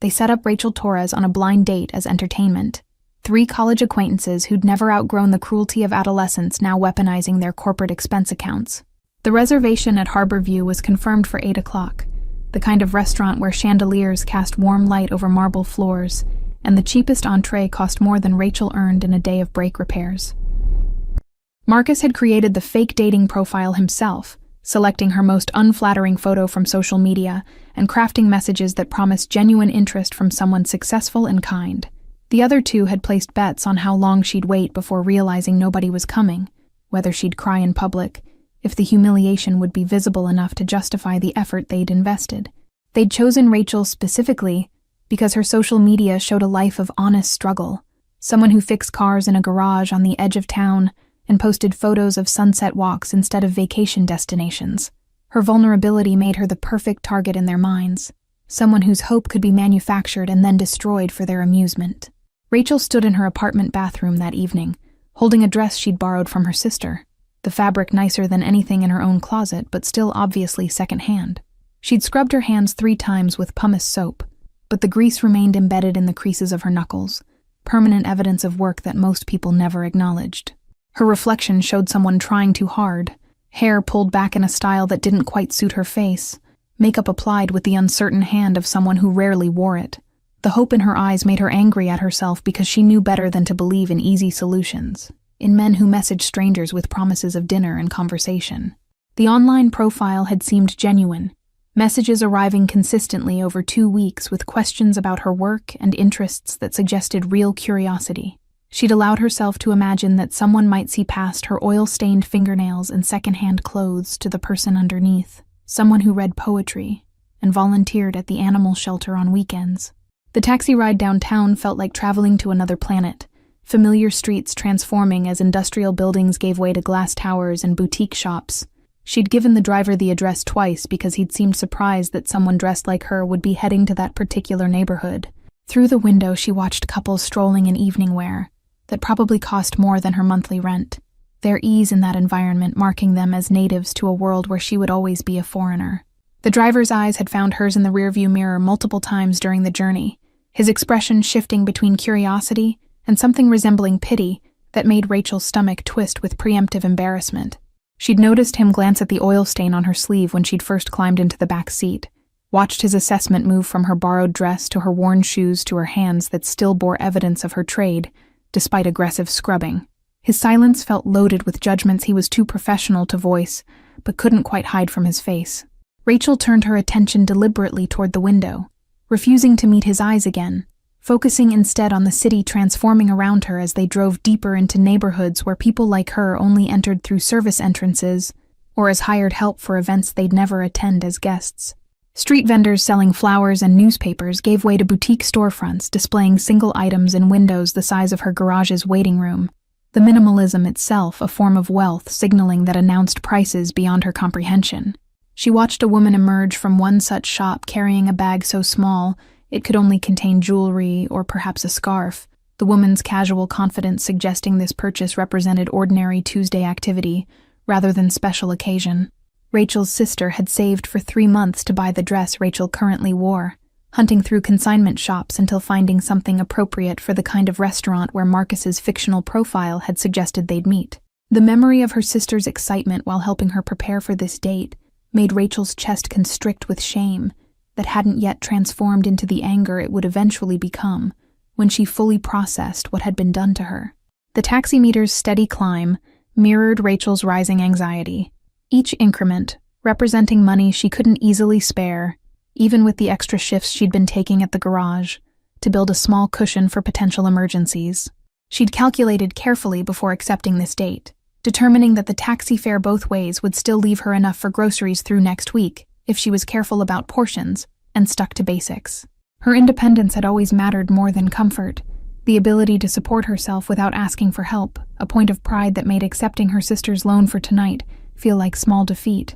They set up Rachel Torres on a blind date as entertainment. 3 college acquaintances who'd never outgrown the cruelty of adolescence now weaponizing their corporate expense accounts. The reservation at Harborview was confirmed for 8 o'clock, the kind of restaurant where chandeliers cast warm light over marble floors, and the cheapest entree cost more than Rachel earned in a day of brake repairs. Marcus had created the fake dating profile himself, selecting her most unflattering photo from social media and crafting messages that promised genuine interest from someone successful and kind. The other 2 had placed bets on how long she'd wait before realizing nobody was coming, whether she'd cry in public, if the humiliation would be visible enough to justify the effort they'd invested. They'd chosen Rachel specifically because her social media showed a life of honest struggle, someone who fixed cars in a garage on the edge of town and posted photos of sunset walks instead of vacation destinations. Her vulnerability made her the perfect target in their minds, someone whose hope could be manufactured and then destroyed for their amusement. Rachel stood in her apartment bathroom that evening, holding a dress she'd borrowed from her sister, the fabric nicer than anything in her own closet but still obviously secondhand. She'd scrubbed her hands 3 times with pumice soap, but the grease remained embedded in the creases of her knuckles, permanent evidence of work that most people never acknowledged. Her reflection showed someone trying too hard, hair pulled back in a style that didn't quite suit her face, makeup applied with the uncertain hand of someone who rarely wore it. The hope in her eyes made her angry at herself because she knew better than to believe in easy solutions, in men who messaged strangers with promises of dinner and conversation. The online profile had seemed genuine, messages arriving consistently over 2 weeks with questions about her work and interests that suggested real curiosity. She'd allowed herself to imagine that someone might see past her oil-stained fingernails and secondhand clothes to the person underneath, someone who read poetry and volunteered at the animal shelter on weekends. The taxi ride downtown felt like traveling to another planet, familiar streets transforming as industrial buildings gave way to glass towers and boutique shops. She'd given the driver the address twice because he'd seemed surprised that someone dressed like her would be heading to that particular neighborhood. Through the window, she watched couples strolling in evening wear that probably cost more than her monthly rent, their ease in that environment marking them as natives to a world where she would always be a foreigner. The driver's eyes had found hers in the rearview mirror multiple times during the journey, his expression shifting between curiosity and something resembling pity that made Rachel's stomach twist with preemptive embarrassment. She'd noticed him glance at the oil stain on her sleeve when she'd first climbed into the back seat, watched his assessment move from her borrowed dress to her worn shoes to her hands that still bore evidence of her trade, despite aggressive scrubbing. His silence felt loaded with judgments he was too professional to voice, but couldn't quite hide from his face. Rachel turned her attention deliberately toward the window, refusing to meet his eyes again, focusing instead on the city transforming around her as they drove deeper into neighborhoods where people like her only entered through service entrances or as hired help for events they'd never attend as guests. Street vendors selling flowers and newspapers gave way to boutique storefronts displaying single items in windows the size of her garage's waiting room, the minimalism itself a form of wealth signaling that announced prices beyond her comprehension. She watched a woman emerge from one such shop carrying a bag so small it could only contain jewelry or perhaps a scarf, the woman's casual confidence suggesting this purchase represented ordinary Tuesday activity rather than special occasion. Rachel's sister had saved for 3 months to buy the dress Rachel currently wore, hunting through consignment shops until finding something appropriate for the kind of restaurant where Marcus's fictional profile had suggested they'd meet. The memory of her sister's excitement while helping her prepare for this date made Rachel's chest constrict with shame that hadn't yet transformed into the anger it would eventually become when she fully processed what had been done to her. The taxi meter's steady climb mirrored Rachel's rising anxiety, each increment representing money she couldn't easily spare, even with the extra shifts she'd been taking at the garage, to build a small cushion for potential emergencies. She'd calculated carefully before accepting this date, determining that the taxi fare both ways would still leave her enough for groceries through next week if she was careful about portions and stuck to basics. Her independence had always mattered more than comfort, the ability to support herself without asking for help, a point of pride that made accepting her sister's loan for tonight feel like small defeat.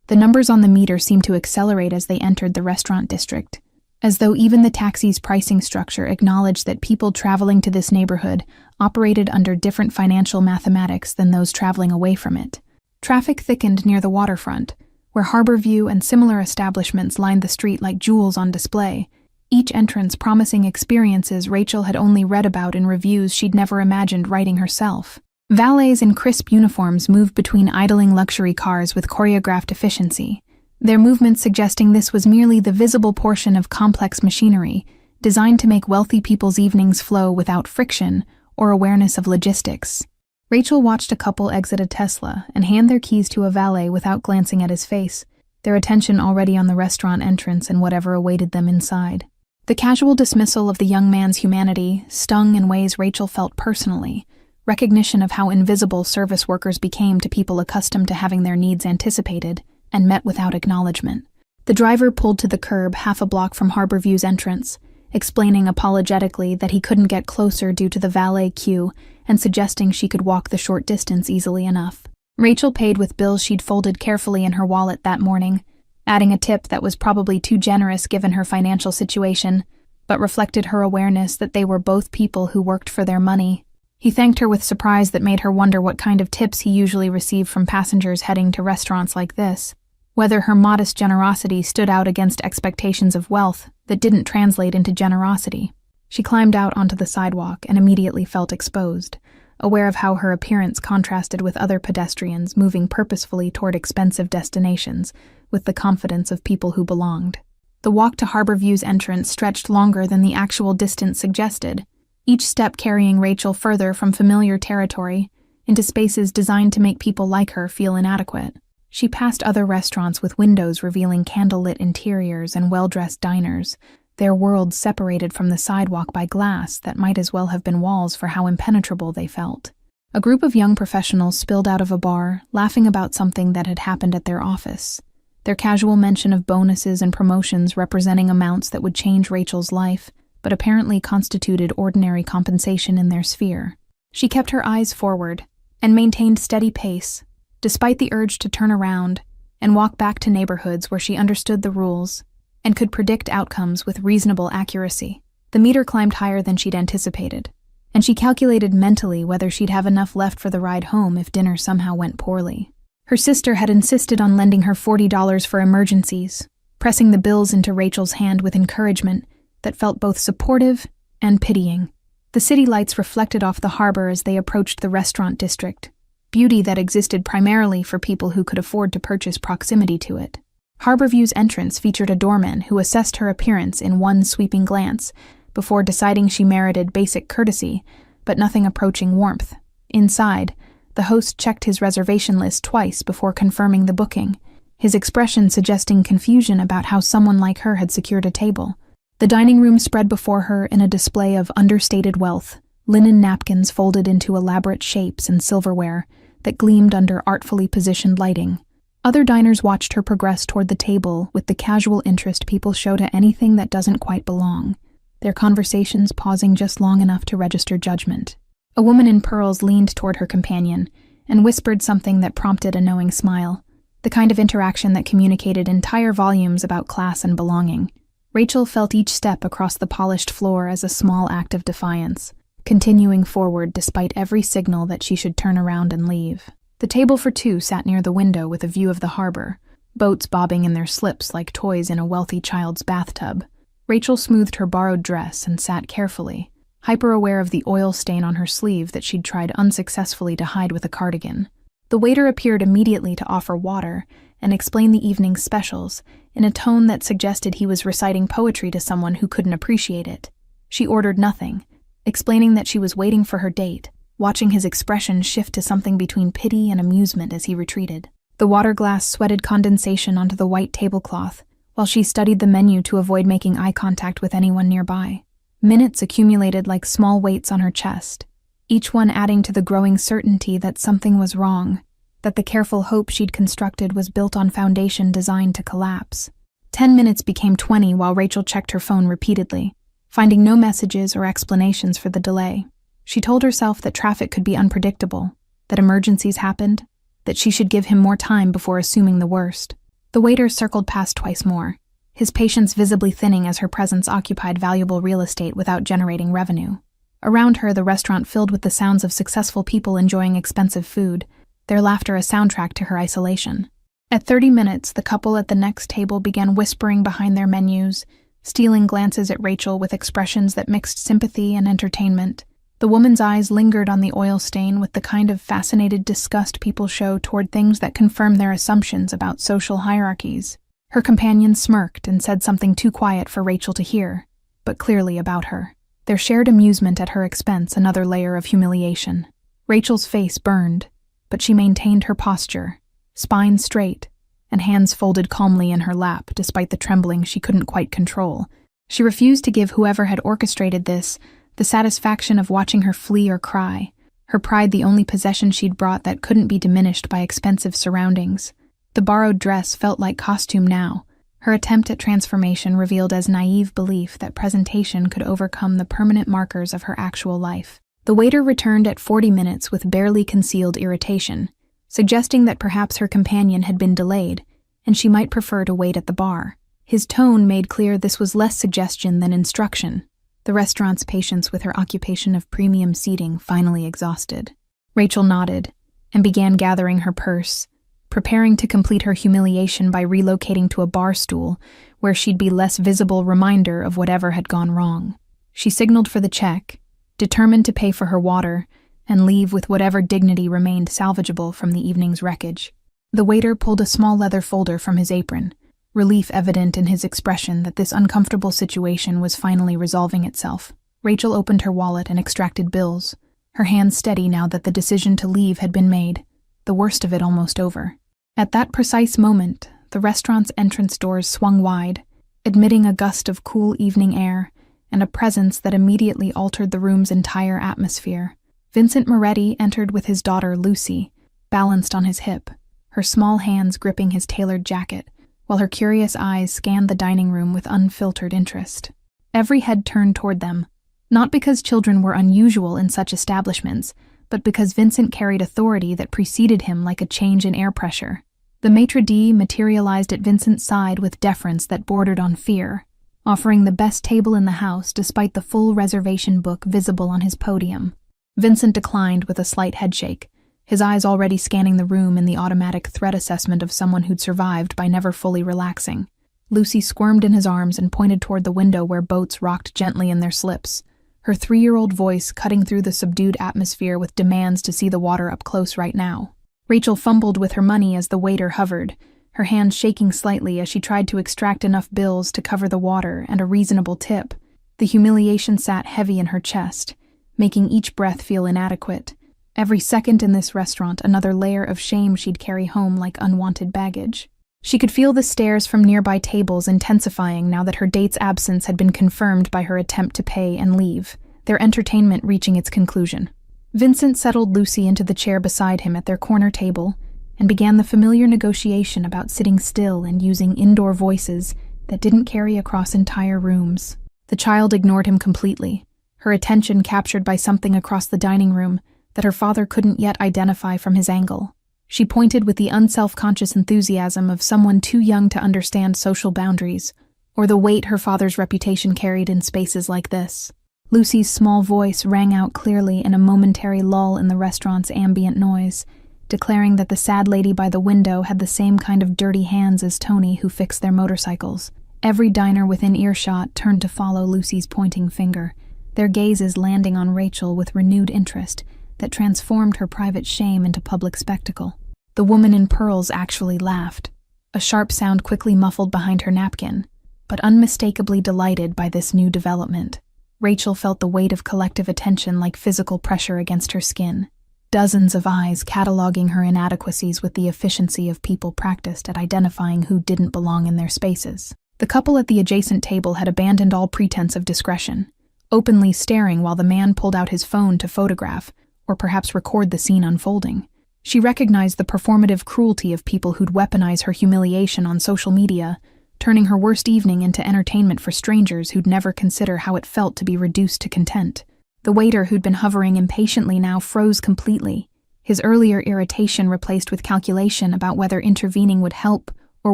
The numbers on the meter seemed to accelerate as they entered the restaurant district, as though even the taxi's pricing structure acknowledged that people traveling to this neighborhood operated under different financial mathematics than those traveling away from it. Traffic thickened near the waterfront, where Harborview and similar establishments lined the street like jewels on display, each entrance promising experiences Rachel had only read about in reviews she'd never imagined writing herself. Valets in crisp uniforms moved between idling luxury cars with choreographed efficiency, their movements suggesting this was merely the visible portion of complex machinery designed to make wealthy people's evenings flow without friction or awareness of logistics. Rachel watched a couple exit a Tesla and hand their keys to a valet without glancing at his face, their attention already on the restaurant entrance and whatever awaited them inside. The casual dismissal of the young man's humanity stung in ways Rachel felt personally, recognition of how invisible service workers became to people accustomed to having their needs anticipated and met without acknowledgement. The driver pulled to the curb half a block from Harborview's entrance, explaining apologetically that he couldn't get closer due to the valet queue and suggesting she could walk the short distance easily enough. Rachel paid with bills she'd folded carefully in her wallet that morning, adding a tip that was probably too generous given her financial situation, but reflected her awareness that they were both people who worked for their money. He thanked her with surprise that made her wonder what kind of tips he usually received from passengers heading to restaurants like this, whether her modest generosity stood out against expectations of wealth that didn't translate into generosity. She climbed out onto the sidewalk and immediately felt exposed, aware of how her appearance contrasted with other pedestrians moving purposefully toward expensive destinations with the confidence of people who belonged. The walk to Harborview's entrance stretched longer than the actual distance suggested, each step carrying Rachel further from familiar territory into spaces designed to make people like her feel inadequate. She passed other restaurants with windows revealing candlelit interiors and well-dressed diners, their worlds separated from the sidewalk by glass that might as well have been walls for how impenetrable they felt. A group of young professionals spilled out of a bar, laughing about something that had happened at their office, their casual mention of bonuses and promotions representing amounts that would change Rachel's life, but apparently constituted ordinary compensation in their sphere. She kept her eyes forward and maintained steady pace, despite the urge to turn around and walk back to neighborhoods where she understood the rules and could predict outcomes with reasonable accuracy. The meter climbed higher than she'd anticipated, and she calculated mentally whether she'd have enough left for the ride home if dinner somehow went poorly. Her sister had insisted on lending her $40 for emergencies, pressing the bills into Rachel's hand with encouragement that felt both supportive and pitying. The city lights reflected off the harbor as they approached the restaurant district, beauty that existed primarily for people who could afford to purchase proximity to it. Harborview's entrance featured a doorman who assessed her appearance in one sweeping glance before deciding she merited basic courtesy, but nothing approaching warmth. Inside, the host checked his reservation list twice before confirming the booking, his expression suggesting confusion about how someone like her had secured a table. The dining room spread before her in a display of understated wealth, linen napkins folded into elaborate shapes and silverware that gleamed under artfully positioned lighting. Other diners watched her progress toward the table with the casual interest people show to anything that doesn't quite belong, their conversations pausing just long enough to register judgment. A woman in pearls leaned toward her companion and whispered something that prompted a knowing smile, the kind of interaction that communicated entire volumes about class and belonging. Rachel felt each step across the polished floor as a small act of defiance, continuing forward despite every signal that she should turn around and leave. The table for two sat near the window with a view of the harbor, boats bobbing in their slips like toys in a wealthy child's bathtub. Rachel smoothed her borrowed dress and sat carefully, hyper-aware of the oil stain on her sleeve that she'd tried unsuccessfully to hide with a cardigan. The waiter appeared immediately to offer water and explain the evening's specials in a tone that suggested he was reciting poetry to someone who couldn't appreciate it. She ordered nothing, explaining that she was waiting for her date, watching his expression shift to something between pity and amusement as he retreated. The water glass sweated condensation onto the white tablecloth, while she studied the menu to avoid making eye contact with anyone nearby. Minutes accumulated like small weights on her chest, each one adding to the growing certainty that something was wrong, that the careful hope she'd constructed was built on foundation designed to collapse. 10 minutes became 20 while Rachel checked her phone repeatedly, finding no messages or explanations for the delay. She told herself that traffic could be unpredictable, that emergencies happened, that she should give him more time before assuming the worst. The waiter circled past twice more, his patience visibly thinning as her presence occupied valuable real estate without generating revenue. Around her, the restaurant filled with the sounds of successful people enjoying expensive food, their laughter a soundtrack to her isolation. At 30 minutes, the couple at the next table began whispering behind their menus, stealing glances at Rachel with expressions that mixed sympathy and entertainment. The woman's eyes lingered on the oil stain with the kind of fascinated disgust people show toward things that confirm their assumptions about social hierarchies. Her companion smirked and said something too quiet for Rachel to hear, but clearly about her. Their shared amusement at her expense another layer of humiliation. Rachel's face burned, but she maintained her posture, spine straight, and hands folded calmly in her lap despite the trembling she couldn't quite control. She refused to give whoever had orchestrated this the satisfaction of watching her flee or cry, her pride the only possession she'd brought that couldn't be diminished by expensive surroundings. The borrowed dress felt like costume now, her attempt at transformation revealed as naive belief that presentation could overcome the permanent markers of her actual life. The waiter returned at 40 minutes with barely concealed irritation, suggesting that perhaps her companion had been delayed, and she might prefer to wait at the bar. His tone made clear this was less suggestion than instruction, the restaurant's patience with her occupation of premium seating finally exhausted. Rachel nodded and began gathering her purse, preparing to complete her humiliation by relocating to a bar stool where she'd be less visible reminder of whatever had gone wrong. She signaled for the check, determined to pay for her water and leave with whatever dignity remained salvageable from the evening's wreckage. The waiter pulled a small leather folder from his apron, relief evident in his expression that this uncomfortable situation was finally resolving itself. Rachel opened her wallet and extracted bills, her hands steady now that the decision to leave had been made, the worst of it almost over. At that precise moment, the restaurant's entrance doors swung wide, admitting a gust of cool evening air and a presence that immediately altered the room's entire atmosphere. Vincent Moretti entered with his daughter Lucy, balanced on his hip, her small hands gripping his tailored jacket, while her curious eyes scanned the dining room with unfiltered interest. Every head turned toward them, not because children were unusual in such establishments, but because Vincent carried authority that preceded him like a change in air pressure. The maitre d' materialized at Vincent's side with deference that bordered on fear, offering the best table in the house despite the full reservation book visible on his podium. Vincent declined with a slight headshake, his eyes already scanning the room in the automatic threat assessment of someone who'd survived by never fully relaxing. Lucy squirmed in his arms and pointed toward the window where boats rocked gently in their slips, her 3-year-old voice cutting through the subdued atmosphere with demands to see the water up close right now. Rachel fumbled with her money as the waiter hovered, her hands shaking slightly as she tried to extract enough bills to cover the water and a reasonable tip. The humiliation sat heavy in her chest, making each breath feel inadequate. Every second in this restaurant, another layer of shame she'd carry home like unwanted baggage. She could feel the stares from nearby tables intensifying now that her date's absence had been confirmed by her attempt to pay and leave, their entertainment reaching its conclusion. Vincent settled Lucy into the chair beside him at their corner table and began the familiar negotiation about sitting still and using indoor voices that didn't carry across entire rooms. The child ignored him completely, her attention captured by something across the dining room that her father couldn't yet identify from his angle. She pointed with the unself-conscious enthusiasm of someone too young to understand social boundaries, or the weight her father's reputation carried in spaces like this. Lucy's small voice rang out clearly in a momentary lull in the restaurant's ambient noise, declaring that the sad lady by the window had the same kind of dirty hands as Tony who fixed their motorcycles. Every diner within earshot turned to follow Lucy's pointing finger, their gazes landing on Rachel with renewed interest that transformed her private shame into public spectacle. The woman in pearls actually laughed, a sharp sound quickly muffled behind her napkin, but unmistakably delighted by this new development. Rachel felt the weight of collective attention like physical pressure against her skin, dozens of eyes cataloging her inadequacies with the efficiency of people practiced at identifying who didn't belong in their spaces. The couple at the adjacent table had abandoned all pretense of discretion, openly staring while the man pulled out his phone to photograph, or perhaps record the scene unfolding. She recognized the performative cruelty of people who'd weaponize her humiliation on social media, turning her worst evening into entertainment for strangers who'd never consider how it felt to be reduced to content. The waiter who'd been hovering impatiently now froze completely, his earlier irritation replaced with calculation about whether intervening would help or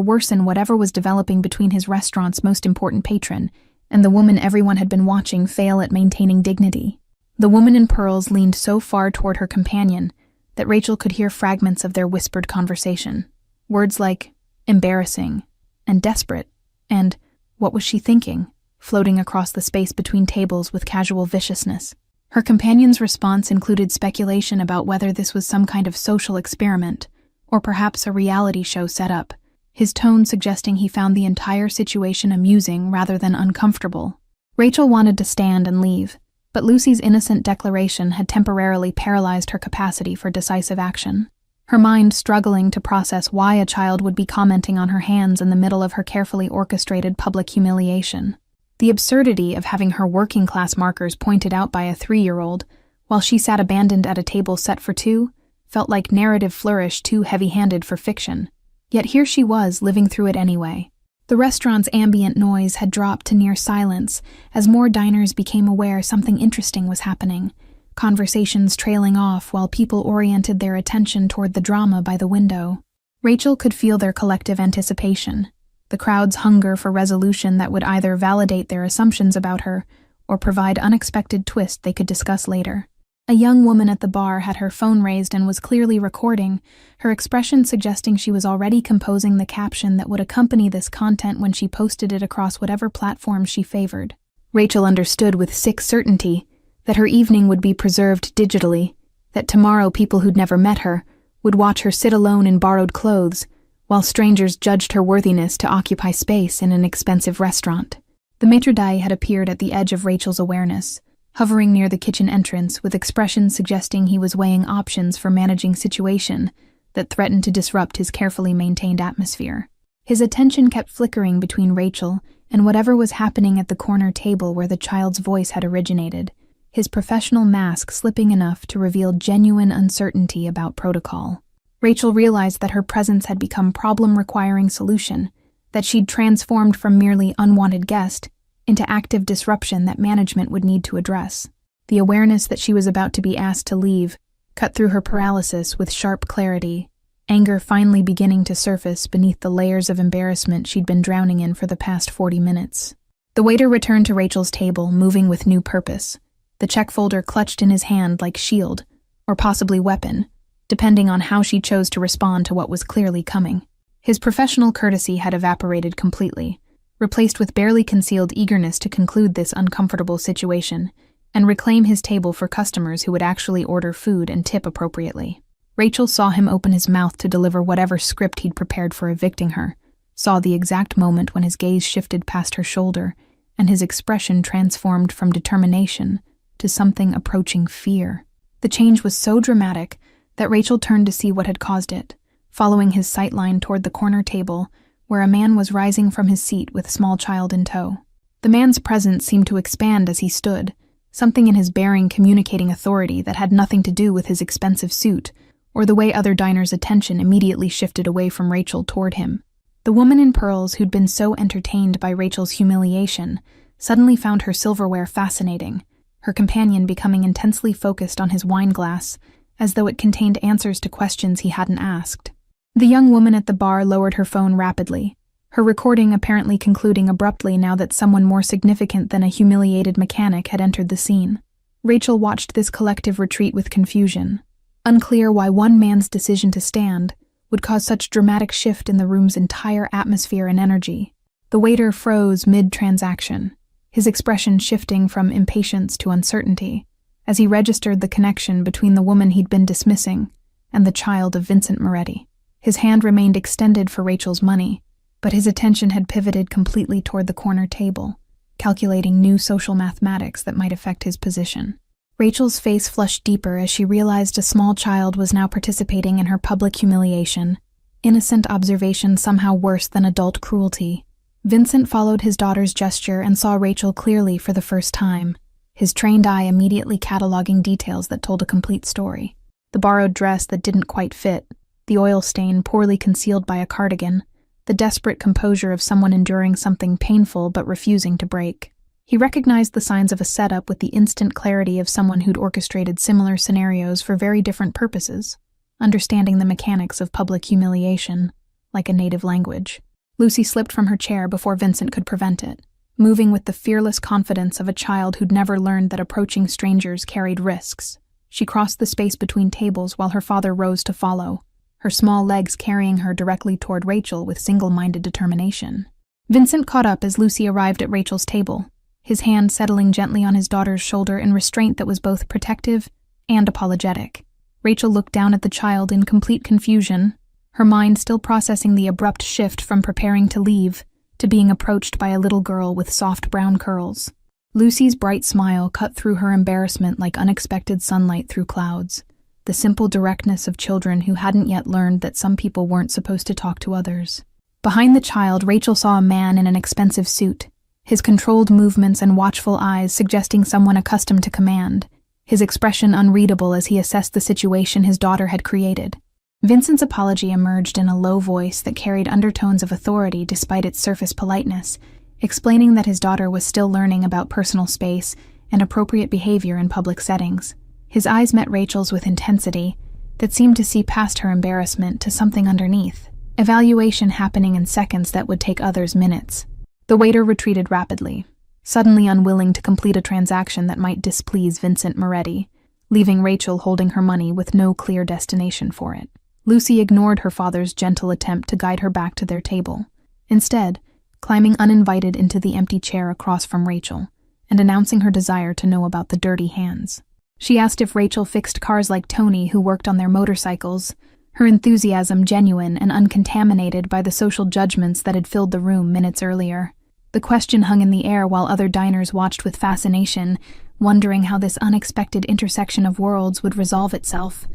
worsen whatever was developing between his restaurant's most important patron and the woman everyone had been watching fail at maintaining dignity. The woman in pearls leaned so far toward her companion that Rachel could hear fragments of their whispered conversation. Words like embarrassing and desperate and what was she thinking floating across the space between tables with casual viciousness. Her companion's response included speculation about whether this was some kind of social experiment, or perhaps a reality show setup, his tone suggesting he found the entire situation amusing rather than uncomfortable. Rachel wanted to stand and leave, but Lucy's innocent declaration had temporarily paralyzed her capacity for decisive action, her mind struggling to process why a child would be commenting on her hands in the middle of her carefully orchestrated public humiliation. The absurdity of having her working-class markers pointed out by a 3-year-old, while she sat abandoned at a table set for 2, felt like narrative flourish too heavy-handed for fiction. Yet here she was, living through it anyway. The restaurant's ambient noise had dropped to near silence as more diners became aware something interesting was happening, conversations trailing off while people oriented their attention toward the drama by the window. Rachel could feel their collective anticipation, the crowd's hunger for resolution that would either validate their assumptions about her or provide unexpected twists they could discuss later. A young woman at the bar had her phone raised and was clearly recording, her expression suggesting she was already composing the caption that would accompany this content when she posted it across whatever platform she favored. Rachel understood with sick certainty that her evening would be preserved digitally, that tomorrow people who'd never met her would watch her sit alone in borrowed clothes, while strangers judged her worthiness to occupy space in an expensive restaurant. The maître d' had appeared at the edge of Rachel's awareness, hovering near the kitchen entrance with expressions suggesting he was weighing options for managing situation that threatened to disrupt his carefully maintained atmosphere. His attention kept flickering between Rachel and whatever was happening at the corner table where the child's voice had originated, his professional mask slipping enough to reveal genuine uncertainty about protocol. Rachel realized that her presence had become problem-requiring solution, that she'd transformed from merely unwanted guest into active disruption that management would need to address. The awareness that she was about to be asked to leave cut through her paralysis with sharp clarity, anger finally beginning to surface beneath the layers of embarrassment she'd been drowning in for the past 40 minutes. The waiter returned to Rachel's table, moving with new purpose, the check folder clutched in his hand like shield, or possibly weapon, depending on how she chose to respond to what was clearly coming. His professional courtesy had evaporated completely, replaced with barely concealed eagerness to conclude this uncomfortable situation and reclaim his table for customers who would actually order food and tip appropriately. Rachel saw him open his mouth to deliver whatever script he'd prepared for evicting her, saw the exact moment when his gaze shifted past her shoulder and his expression transformed from determination to something approaching fear. The change was so dramatic that Rachel turned to see what had caused it, following his sightline toward the corner table where a man was rising from his seat with a small child in tow. The man's presence seemed to expand as he stood, something in his bearing communicating authority that had nothing to do with his expensive suit or the way other diners' attention immediately shifted away from Rachel toward him. The woman in pearls who'd been so entertained by Rachel's humiliation suddenly found her silverware fascinating, her companion becoming intensely focused on his wine glass as though it contained answers to questions he hadn't asked. The young woman at the bar lowered her phone rapidly, her recording apparently concluding abruptly now that someone more significant than a humiliated mechanic had entered the scene. Rachel watched this collective retreat with confusion, unclear why one man's decision to stand would cause such dramatic shift in the room's entire atmosphere and energy. The waiter froze mid-transaction, his expression shifting from impatience to uncertainty, as he registered the connection between the woman he'd been dismissing and the child of Vincent Moretti. His hand remained extended for Rachel's money, but his attention had pivoted completely toward the corner table, calculating new social mathematics that might affect his position. Rachel's face flushed deeper as she realized a small child was now participating in her public humiliation, innocent observation somehow worse than adult cruelty. Vincent followed his daughter's gesture and saw Rachel clearly for the first time, his trained eye immediately cataloging details that told a complete story. The borrowed dress that didn't quite fit, the oil stain poorly concealed by a cardigan, the desperate composure of someone enduring something painful but refusing to break. He recognized the signs of a setup with the instant clarity of someone who'd orchestrated similar scenarios for very different purposes, understanding the mechanics of public humiliation, like a native language. Lucy slipped from her chair before Vincent could prevent it, moving with the fearless confidence of a child who'd never learned that approaching strangers carried risks. She crossed the space between tables while her father rose to follow, her small legs carrying her directly toward Rachel with single-minded determination. Vincent caught up as Lucy arrived at Rachel's table, his hand settling gently on his daughter's shoulder in restraint that was both protective and apologetic. Rachel looked down at the child in complete confusion, her mind still processing the abrupt shift from preparing to leave to being approached by a little girl with soft brown curls. Lucy's bright smile cut through her embarrassment like unexpected sunlight through clouds, the simple directness of children who hadn't yet learned that some people weren't supposed to talk to others. Behind the child, Rachel saw a man in an expensive suit, his controlled movements and watchful eyes suggesting someone accustomed to command, his expression unreadable as he assessed the situation his daughter had created. Vincent's apology emerged in a low voice that carried undertones of authority despite its surface politeness, explaining that his daughter was still learning about personal space and appropriate behavior in public settings. His eyes met Rachel's with intensity that seemed to see past her embarrassment to something underneath, evaluation happening in seconds that would take others minutes. The waiter retreated rapidly, suddenly unwilling to complete a transaction that might displease Vincent Moretti, leaving Rachel holding her money with no clear destination for it. Lucy ignored her father's gentle attempt to guide her back to their table, instead climbing uninvited into the empty chair across from Rachel and announcing her desire to know about the dirty hands. She asked if Rachel fixed cars like Tony, who worked on their motorcycles, her enthusiasm genuine and uncontaminated by the social judgments that had filled the room minutes earlier. The question hung in the air while other diners watched with fascination, wondering how this unexpected intersection of worlds would resolve itself.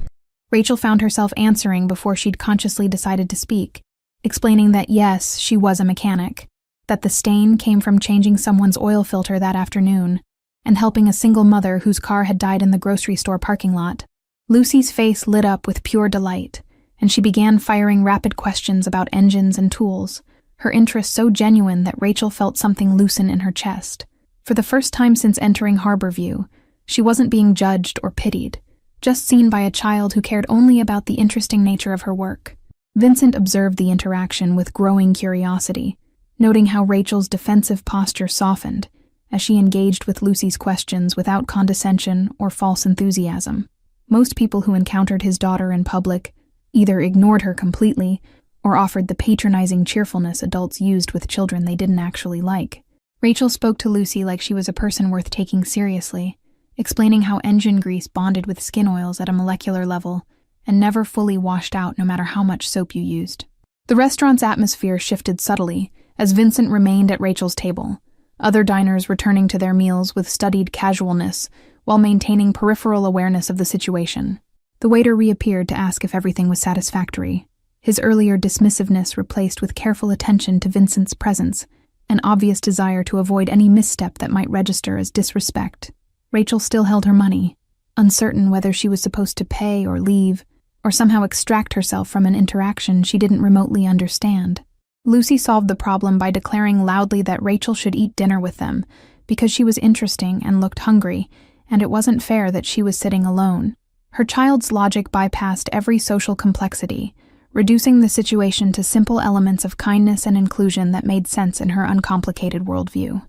Rachel found herself answering before she'd consciously decided to speak, explaining that yes, she was a mechanic, that the stain came from changing someone's oil filter that afternoon, and helping a single mother whose car had died in the grocery store parking lot. Lucy's face lit up with pure delight, and she began firing rapid questions about engines and tools, her interest so genuine that Rachel felt something loosen in her chest. For the first time since entering Harborview, she wasn't being judged or pitied, just seen by a child who cared only about the interesting nature of her work. Vincent observed the interaction with growing curiosity, noting how Rachel's defensive posture softened as she engaged with Lucy's questions without condescension or false enthusiasm. Most people who encountered his daughter in public either ignored her completely or offered the patronizing cheerfulness adults used with children they didn't actually like. Rachel spoke to Lucy like she was a person worth taking seriously, explaining how engine grease bonded with skin oils at a molecular level and never fully washed out no matter how much soap you used. The restaurant's atmosphere shifted subtly as Vincent remained at Rachel's table, other diners returning to their meals with studied casualness while maintaining peripheral awareness of the situation. The waiter reappeared to ask if everything was satisfactory, his earlier dismissiveness replaced with careful attention to Vincent's presence, an obvious desire to avoid any misstep that might register as disrespect. Rachel still held her money, uncertain whether she was supposed to pay or leave, or somehow extract herself from an interaction she didn't remotely understand. Lucy solved the problem by declaring loudly that Rachel should eat dinner with them because she was interesting and looked hungry, and it wasn't fair that she was sitting alone. Her child's logic bypassed every social complexity, reducing the situation to simple elements of kindness and inclusion that made sense in her uncomplicated worldview.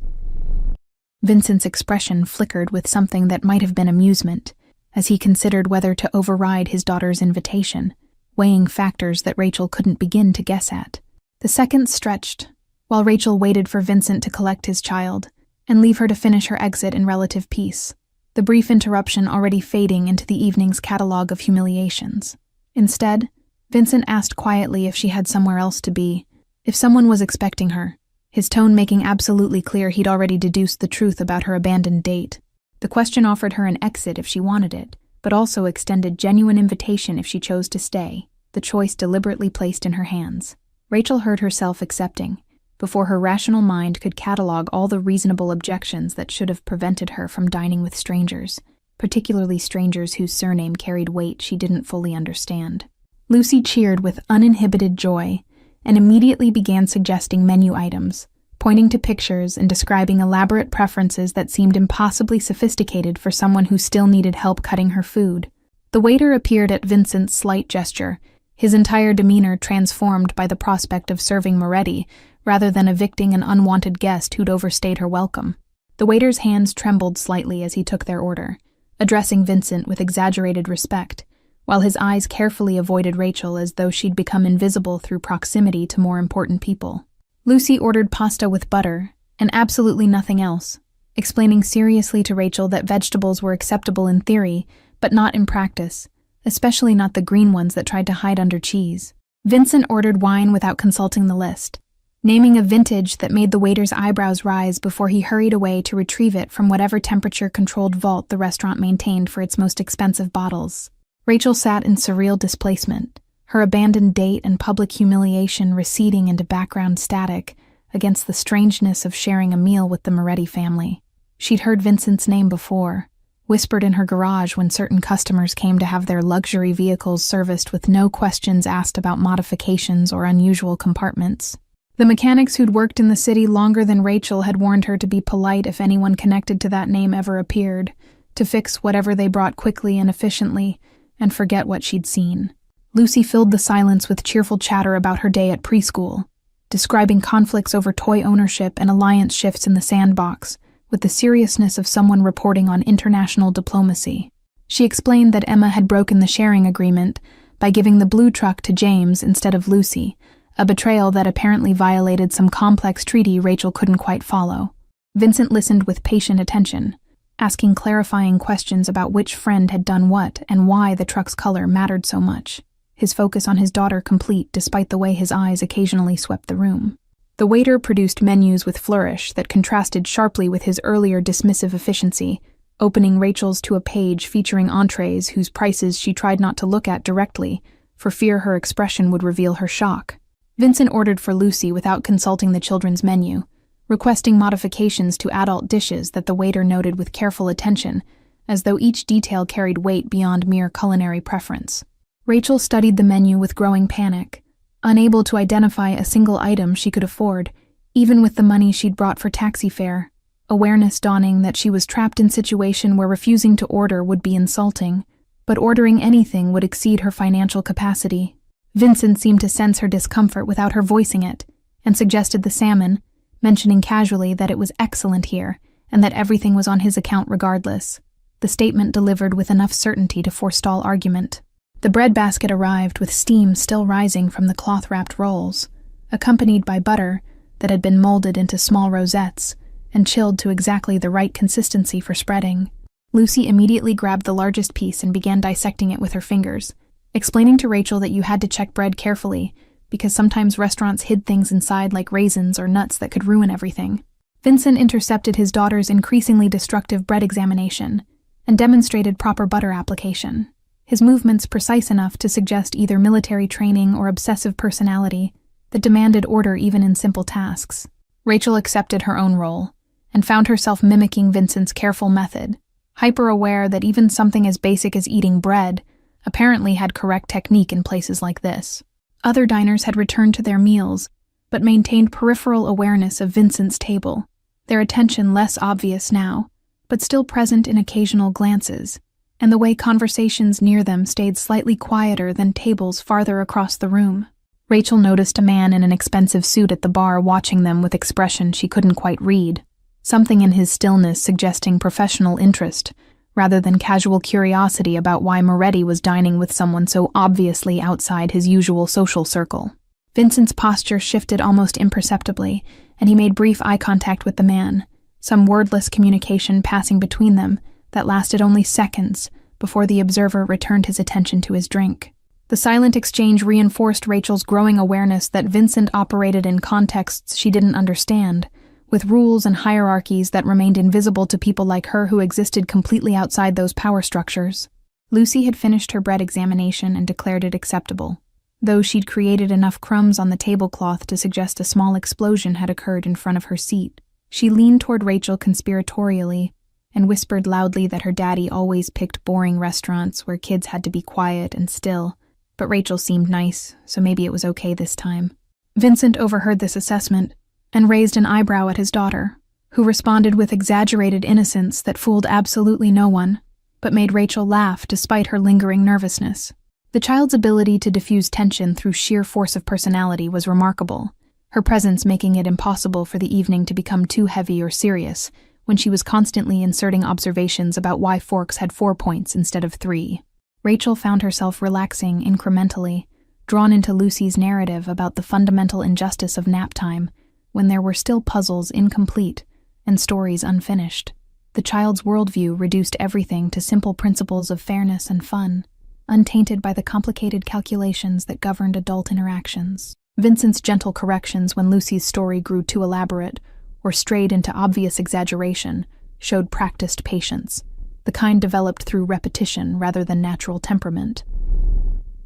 Vincent's expression flickered with something that might have been amusement, as he considered whether to override his daughter's invitation, weighing factors that Rachel couldn't begin to guess at. The seconds stretched, while Rachel waited for Vincent to collect his child and leave her to finish her exit in relative peace, the brief interruption already fading into the evening's catalog of humiliations. Instead, Vincent asked quietly if she had somewhere else to be, if someone was expecting her, his tone making absolutely clear he'd already deduced the truth about her abandoned date. The question offered her an exit if she wanted it, but also extended genuine invitation if she chose to stay, the choice deliberately placed in her hands. Rachel heard herself accepting, before her rational mind could catalog all the reasonable objections that should have prevented her from dining with strangers, particularly strangers whose surname carried weight she didn't fully understand. Lucy cheered with uninhibited joy and immediately began suggesting menu items, pointing to pictures and describing elaborate preferences that seemed impossibly sophisticated for someone who still needed help cutting her food. The waiter appeared at Vincent's slight gesture, his entire demeanor transformed by the prospect of serving Moretti rather than evicting an unwanted guest who'd overstayed her welcome. The waiter's hands trembled slightly as he took their order, addressing Vincent with exaggerated respect, while his eyes carefully avoided Rachel as though she'd become invisible through proximity to more important people. Lucy ordered pasta with butter, and absolutely nothing else, explaining seriously to Rachel that vegetables were acceptable in theory, but not in practice, especially not the green ones that tried to hide under cheese. Vincent ordered wine without consulting the list, naming a vintage that made the waiter's eyebrows rise before he hurried away to retrieve it from whatever temperature-controlled vault the restaurant maintained for its most expensive bottles. Rachel sat in surreal displacement, her abandoned date and public humiliation receding into background static against the strangeness of sharing a meal with the Moretti family. She'd heard Vincent's name before, whispered in her garage when certain customers came to have their luxury vehicles serviced with no questions asked about modifications or unusual compartments. The mechanics who'd worked in the city longer than Rachel had warned her to be polite if anyone connected to that name ever appeared, to fix whatever they brought quickly and efficiently, and forget what she'd seen. Lucy filled the silence with cheerful chatter about her day at preschool, describing conflicts over toy ownership and alliance shifts in the sandbox, with the seriousness of someone reporting on international diplomacy. She explained that Emma had broken the sharing agreement by giving the blue truck to James instead of Lucy, a betrayal that apparently violated some complex treaty Rachel couldn't quite follow. Vincent listened with patient attention, asking clarifying questions about which friend had done what and why the truck's color mattered so much, his focus on his daughter complete despite the way his eyes occasionally swept the room. The waiter produced menus with flourish that contrasted sharply with his earlier dismissive efficiency, opening Rachel's to a page featuring entrees whose prices she tried not to look at directly, for fear her expression would reveal her shock. Vincent ordered for Lucy without consulting the children's menu, requesting modifications to adult dishes that the waiter noted with careful attention, as though each detail carried weight beyond mere culinary preference. Rachel studied the menu with growing panic, unable to identify a single item she could afford, even with the money she'd brought for taxi fare, awareness dawning that she was trapped in a situation where refusing to order would be insulting, but ordering anything would exceed her financial capacity. Vincent seemed to sense her discomfort without her voicing it, and suggested the salmon, mentioning casually that it was excellent here, and that everything was on his account regardless. The statement delivered with enough certainty to forestall argument. The breadbasket arrived with steam still rising from the cloth-wrapped rolls, accompanied by butter that had been molded into small rosettes and chilled to exactly the right consistency for spreading. Lucy immediately grabbed the largest piece and began dissecting it with her fingers, explaining to Rachel that you had to check bread carefully because sometimes restaurants hid things inside like raisins or nuts that could ruin everything. Vincent intercepted his daughter's increasingly destructive bread examination and demonstrated proper butter application, his movements precise enough to suggest either military training or obsessive personality that demanded order even in simple tasks. Rachel accepted her own role and found herself mimicking Vincent's careful method, hyper-aware that even something as basic as eating bread apparently had correct technique in places like this. Other diners had returned to their meals, but maintained peripheral awareness of Vincent's table, their attention less obvious now, but still present in occasional glances, and the way conversations near them stayed slightly quieter than tables farther across the room. Rachel noticed a man in an expensive suit at the bar watching them with expression she couldn't quite read, something in his stillness suggesting professional interest, rather than casual curiosity about why Moretti was dining with someone so obviously outside his usual social circle. Vincent's posture shifted almost imperceptibly, and he made brief eye contact with the man, some wordless communication passing between them that lasted only seconds before the observer returned his attention to his drink. The silent exchange reinforced Rachel's growing awareness that Vincent operated in contexts she didn't understand, with rules and hierarchies that remained invisible to people like her who existed completely outside those power structures. Lucy had finished her bread examination and declared it acceptable, though she'd created enough crumbs on the tablecloth to suggest a small explosion had occurred in front of her seat. She leaned toward Rachel conspiratorially and whispered loudly that her daddy always picked boring restaurants where kids had to be quiet and still, but Rachel seemed nice, so maybe it was okay this time. Vincent overheard this assessment and raised an eyebrow at his daughter, who responded with exaggerated innocence that fooled absolutely no one, but made Rachel laugh despite her lingering nervousness. The child's ability to diffuse tension through sheer force of personality was remarkable, her presence making it impossible for the evening to become too heavy or serious when she was constantly inserting observations about why forks had 4 points instead of 3. Rachel found herself relaxing incrementally, drawn into Lucy's narrative about the fundamental injustice of nap time, when there were still puzzles incomplete and stories unfinished. The child's worldview reduced everything to simple principles of fairness and fun, untainted by the complicated calculations that governed adult interactions. Vincent's gentle corrections when Lucy's story grew too elaborate or strayed into obvious exaggeration showed practiced patience, the kind developed through repetition rather than natural temperament.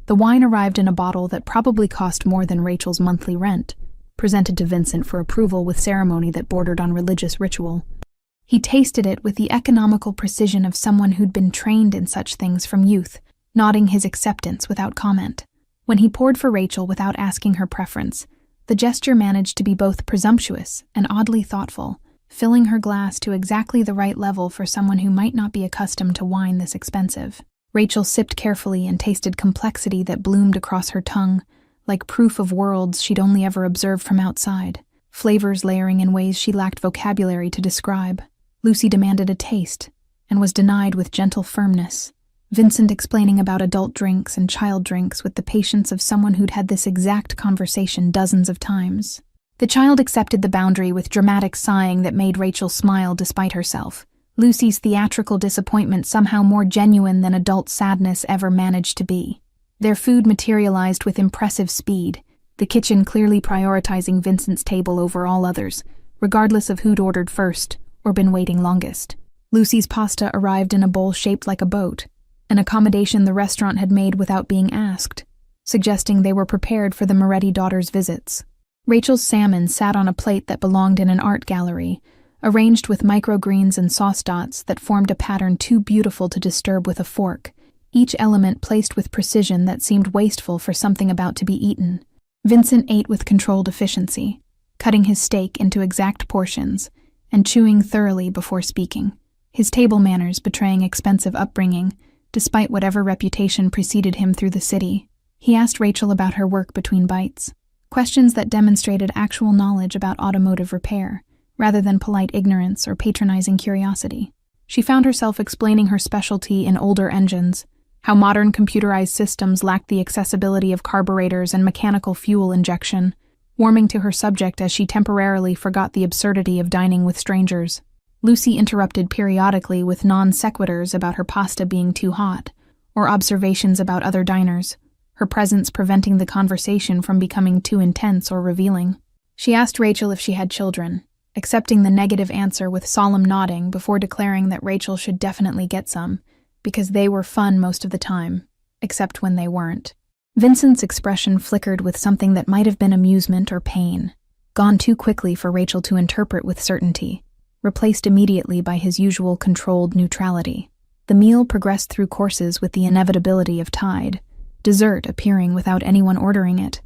The wine arrived in a bottle that probably cost more than Rachel's monthly rent, presented to Vincent for approval with ceremony that bordered on religious ritual. He tasted it with the economical precision of someone who'd been trained in such things from youth, nodding his acceptance without comment. When he poured for Rachel without asking her preference, the gesture managed to be both presumptuous and oddly thoughtful, filling her glass to exactly the right level for someone who might not be accustomed to wine this expensive. Rachel sipped carefully and tasted complexity that bloomed across her tongue, like proof of worlds she'd only ever observed from outside, flavors layering in ways she lacked vocabulary to describe. Lucy demanded a taste, and was denied with gentle firmness, Vincent explaining about adult drinks and child drinks with the patience of someone who'd had this exact conversation dozens of times. The child accepted the boundary with dramatic sighing that made Rachel smile despite herself, Lucy's theatrical disappointment somehow more genuine than adult sadness ever managed to be. Their food materialized with impressive speed, the kitchen clearly prioritizing Vincent's table over all others, regardless of who'd ordered first or been waiting longest. Lucy's pasta arrived in a bowl shaped like a boat, an accommodation the restaurant had made without being asked, suggesting they were prepared for the Moretti daughters' visits. Rachel's salmon sat on a plate that belonged in an art gallery, arranged with microgreens and sauce dots that formed a pattern too beautiful to disturb with a fork, each element placed with precision that seemed wasteful for something about to be eaten. Vincent ate with controlled efficiency, cutting his steak into exact portions and chewing thoroughly before speaking, his table manners betraying expensive upbringing, despite whatever reputation preceded him through the city. He asked Rachel about her work between bites, questions that demonstrated actual knowledge about automotive repair, rather than polite ignorance or patronizing curiosity. She found herself explaining her specialty in older engines, how modern computerized systems lacked the accessibility of carburetors and mechanical fuel injection, warming to her subject as she temporarily forgot the absurdity of dining with strangers. Lucy interrupted periodically with non-sequiturs about her pasta being too hot, or observations about other diners, her presence preventing the conversation from becoming too intense or revealing. She asked Rachel if she had children, accepting the negative answer with solemn nodding before declaring that Rachel should definitely get some, because they were fun most of the time, except when they weren't. Vincent's expression flickered with something that might have been amusement or pain, gone too quickly for Rachel to interpret with certainty, replaced immediately by his usual controlled neutrality. The meal progressed through courses with the inevitability of tide, dessert appearing without anyone ordering it,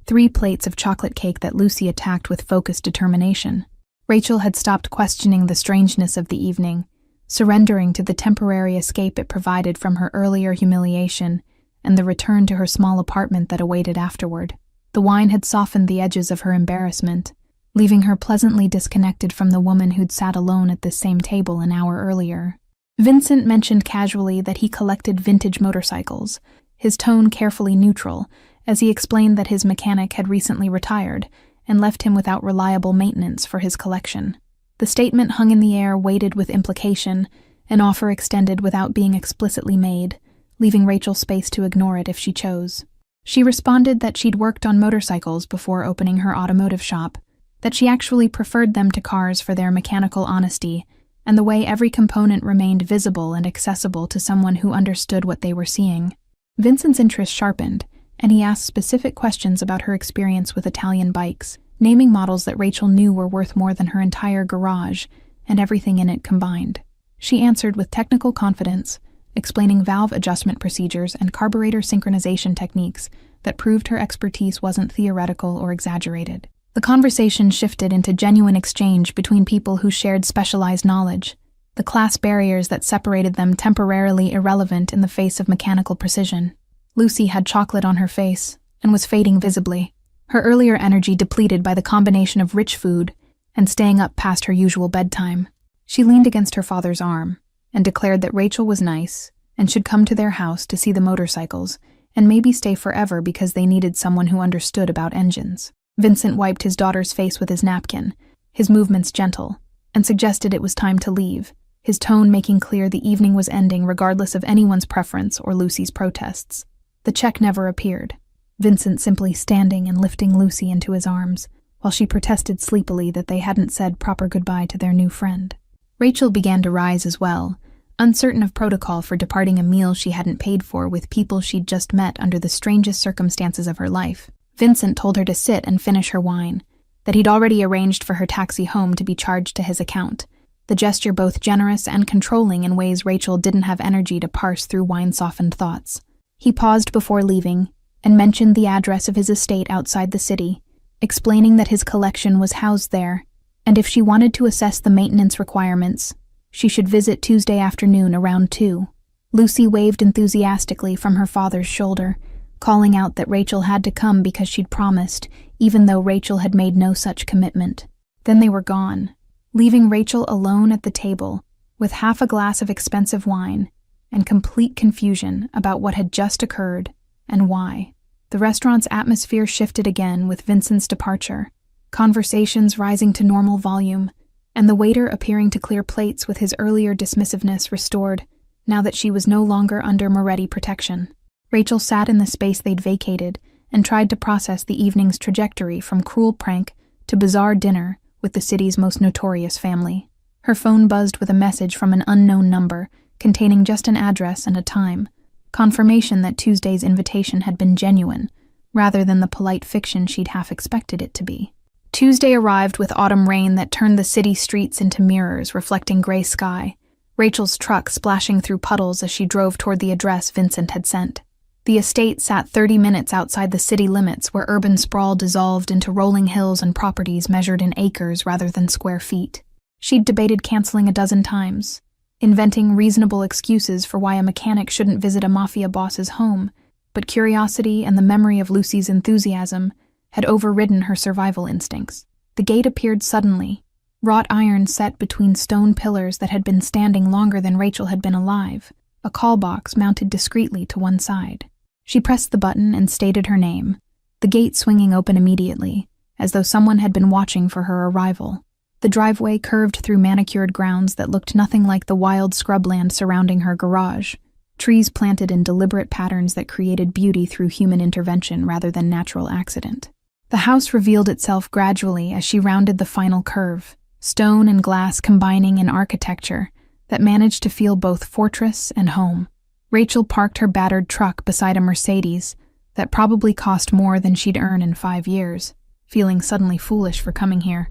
3 plates of chocolate cake that Lucy attacked with focused determination. Rachel had stopped questioning the strangeness of the evening, surrendering to the temporary escape it provided from her earlier humiliation and the return to her small apartment that awaited afterward. The wine had softened the edges of her embarrassment, leaving her pleasantly disconnected from the woman who'd sat alone at this same table an hour earlier. Vincent mentioned casually that he collected vintage motorcycles, his tone carefully neutral, as he explained that his mechanic had recently retired and left him without reliable maintenance for his collection. The statement hung in the air, weighted with implication, an offer extended without being explicitly made, leaving Rachel space to ignore it if she chose. She responded that she'd worked on motorcycles before opening her automotive shop, that she actually preferred them to cars for their mechanical honesty and the way every component remained visible and accessible to someone who understood what they were seeing. Vincent's interest sharpened, and he asked specific questions about her experience with Italian bikes, naming models that Rachel knew were worth more than her entire garage and everything in it combined. She answered with technical confidence, explaining valve adjustment procedures and carburetor synchronization techniques that proved her expertise wasn't theoretical or exaggerated. The conversation shifted into genuine exchange between people who shared specialized knowledge, the class barriers that separated them temporarily irrelevant in the face of mechanical precision. Lucy had chocolate on her face and was fading visibly, her earlier energy depleted by the combination of rich food and staying up past her usual bedtime. She leaned against her father's arm and declared that Rachel was nice and should come to their house to see the motorcycles and maybe stay forever because they needed someone who understood about engines. Vincent wiped his daughter's face with his napkin, his movements gentle, and suggested it was time to leave, his tone making clear the evening was ending regardless of anyone's preference or Lucy's protests. The check never appeared, Vincent simply standing and lifting Lucy into his arms, while she protested sleepily that they hadn't said proper goodbye to their new friend. Rachel began to rise as well, uncertain of protocol for departing a meal she hadn't paid for with people she'd just met under the strangest circumstances of her life. Vincent told her to sit and finish her wine, that he'd already arranged for her taxi home to be charged to his account, the gesture both generous and controlling in ways Rachel didn't have energy to parse through wine-softened thoughts. He paused before leaving and mentioned the address of his estate outside the city, explaining that his collection was housed there, and if she wanted to assess the maintenance requirements, she should visit Tuesday afternoon around 2. Lucy waved enthusiastically from her father's shoulder, calling out that Rachel had to come because she'd promised, even though Rachel had made no such commitment. Then they were gone, leaving Rachel alone at the table, with half a glass of expensive wine, and complete confusion about what had just occurred and why. The restaurant's atmosphere shifted again with Vincent's departure, conversations rising to normal volume, and the waiter appearing to clear plates with his earlier dismissiveness restored, now that she was no longer under Moretti protection. Rachel sat in the space they'd vacated and tried to process the evening's trajectory from cruel prank to bizarre dinner with the city's most notorious family. Her phone buzzed with a message from an unknown number, containing just an address and a time, confirmation that Tuesday's invitation had been genuine, rather than the polite fiction she'd half expected it to be. Tuesday arrived with autumn rain that turned the city streets into mirrors reflecting gray sky, Rachel's truck splashing through puddles as she drove toward the address Vincent had sent. The estate sat 30 minutes outside the city limits where urban sprawl dissolved into rolling hills and properties measured in acres rather than square feet. She'd debated canceling a dozen times, inventing reasonable excuses for why a mechanic shouldn't visit a Mafia boss's home, but curiosity and the memory of Lucy's enthusiasm had overridden her survival instincts. The gate appeared suddenly, wrought iron set between stone pillars that had been standing longer than Rachel had been alive, a call box mounted discreetly to one side. She pressed the button and stated her name, the gate swinging open immediately, as though someone had been watching for her arrival. The driveway curved through manicured grounds that looked nothing like the wild scrubland surrounding her garage, trees planted in deliberate patterns that created beauty through human intervention rather than natural accident. The house revealed itself gradually as she rounded the final curve, stone and glass combining in architecture that managed to feel both fortress and home. Rachel parked her battered truck beside a Mercedes that probably cost more than she'd earn in 5 years, feeling suddenly foolish for coming here.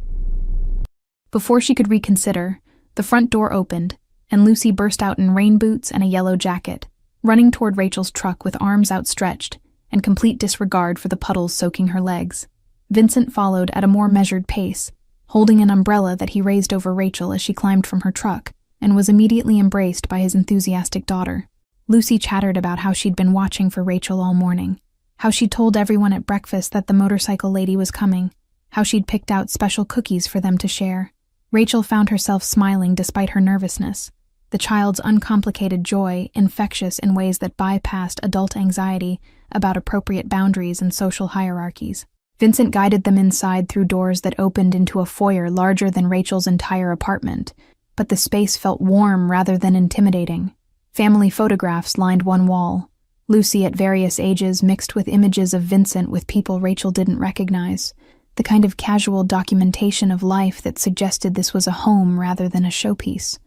Before she could reconsider, the front door opened, and Lucy burst out in rain boots and a yellow jacket, running toward Rachel's truck with arms outstretched and complete disregard for the puddles soaking her legs. Vincent followed at a more measured pace, holding an umbrella that he raised over Rachel as she climbed from her truck, and was immediately embraced by his enthusiastic daughter. Lucy chattered about how she'd been watching for Rachel all morning, how she'd told everyone at breakfast that the motorcycle lady was coming, how she'd picked out special cookies for them to share. Rachel found herself smiling despite her nervousness, the child's uncomplicated joy infectious in ways that bypassed adult anxiety about appropriate boundaries and social hierarchies. Vincent guided them inside through doors that opened into a foyer larger than Rachel's entire apartment, but the space felt warm rather than intimidating. Family photographs lined one wall, Lucy at various ages mixed with images of Vincent with people Rachel didn't recognize, the kind of casual documentation of life that suggested this was a home rather than a showpiece.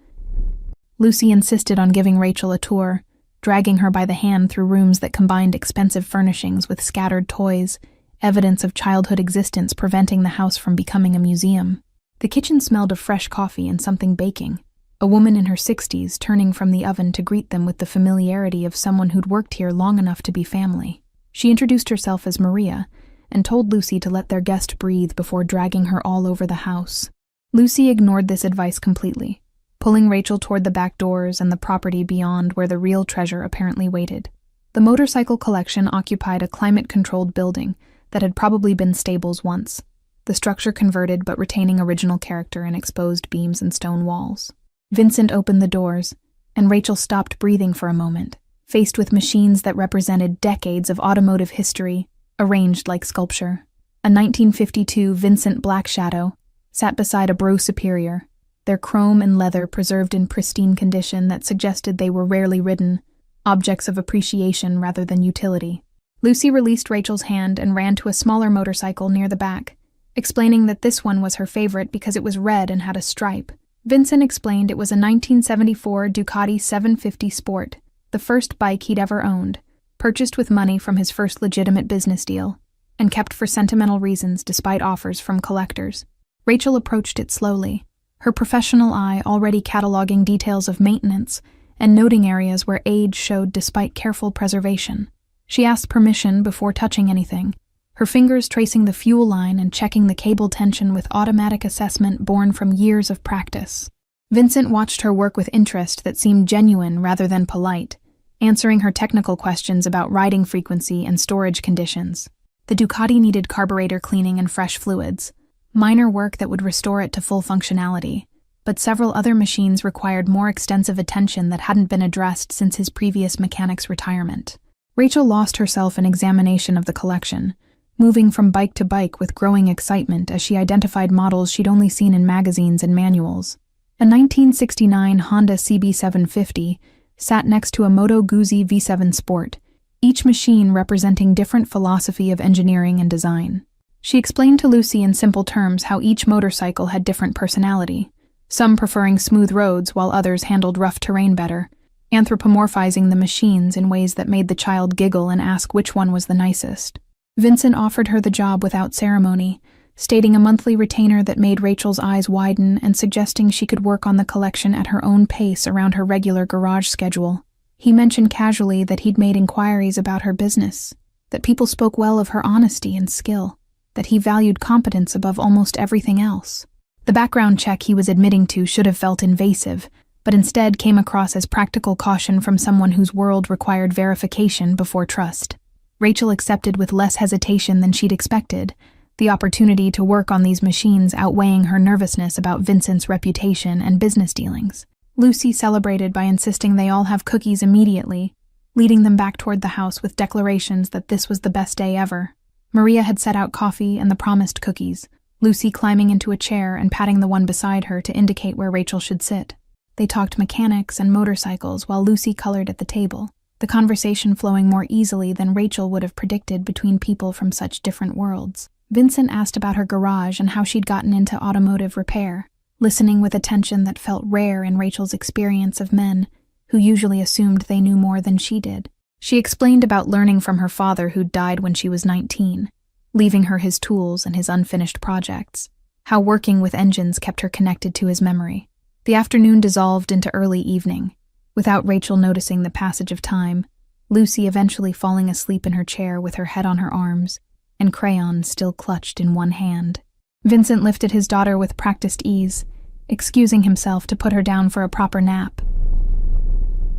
Lucy insisted on giving Rachel a tour, dragging her by the hand through rooms that combined expensive furnishings with scattered toys, evidence of childhood existence preventing the house from becoming a museum. The kitchen smelled of fresh coffee and something baking, a woman in her 60s turning from the oven to greet them with the familiarity of someone who'd worked here long enough to be family. She introduced herself as Maria, and told Lucy to let their guest breathe before dragging her all over the house. Lucy ignored this advice completely, pulling Rachel toward the back doors and the property beyond where the real treasure apparently waited. The motorcycle collection occupied a climate-controlled building that had probably been stables once, the structure converted but retaining original character in exposed beams and stone walls. Vincent opened the doors, and Rachel stopped breathing for a moment, faced with machines that represented decades of automotive history, arranged like sculpture. A 1952 Vincent Black Shadow sat beside a Bro Superior, their chrome and leather preserved in pristine condition that suggested they were rarely ridden, objects of appreciation rather than utility. Lucy released Rachel's hand and ran to a smaller motorcycle near the back, explaining that this one was her favorite because it was red and had a stripe. Vincent explained it was a 1974 Ducati 750 Sport, the first bike he'd ever owned, purchased with money from his first legitimate business deal, and kept for sentimental reasons despite offers from collectors. Rachel approached it slowly, her professional eye already cataloging details of maintenance and noting areas where age showed despite careful preservation. She asked permission before touching anything, her fingers tracing the fuel line and checking the cable tension with automatic assessment born from years of practice. Vincent watched her work with interest that seemed genuine rather than polite, answering her technical questions about riding frequency and storage conditions. The Ducati needed carburetor cleaning and fresh fluids, minor work that would restore it to full functionality, but several other machines required more extensive attention that hadn't been addressed since his previous mechanic's retirement. Rachel lost herself in examination of the collection, moving from bike to bike with growing excitement as she identified models she'd only seen in magazines and manuals. A 1969 Honda CB750 sat next to a Moto Guzzi V7 Sport, each machine representing different philosophy of engineering and design. She explained to Lucy in simple terms how each motorcycle had different personality, some preferring smooth roads while others handled rough terrain better, anthropomorphizing the machines in ways that made the child giggle and ask which one was the nicest. Vincent offered her the job without ceremony, stating a monthly retainer that made Rachel's eyes widen and suggesting she could work on the collection at her own pace around her regular garage schedule. He mentioned casually that he'd made inquiries about her business, that people spoke well of her honesty and skill, that he valued competence above almost everything else. The background check he was admitting to should have felt invasive, but instead came across as practical caution from someone whose world required verification before trust. Rachel accepted with less hesitation than she'd expected, the opportunity to work on these machines outweighing her nervousness about Vincent's reputation and business dealings. Lucy celebrated by insisting they all have cookies immediately, leading them back toward the house with declarations that this was the best day ever. Maria had set out coffee and the promised cookies, Lucy climbing into a chair and patting the one beside her to indicate where Rachel should sit. They talked mechanics and motorcycles while Lucy colored at the table, the conversation flowing more easily than Rachel would have predicted between people from such different worlds. Vincent asked about her garage and how she'd gotten into automotive repair, listening with attention that felt rare in Rachel's experience of men, who usually assumed they knew more than she did. She explained about learning from her father who'd died when she was 19, leaving her his tools and his unfinished projects, how working with engines kept her connected to his memory. The afternoon dissolved into early evening, without Rachel noticing the passage of time, Lucy eventually falling asleep in her chair with her head on her arms, and crayons still clutched in one hand. Vincent lifted his daughter with practiced ease, excusing himself to put her down for a proper nap.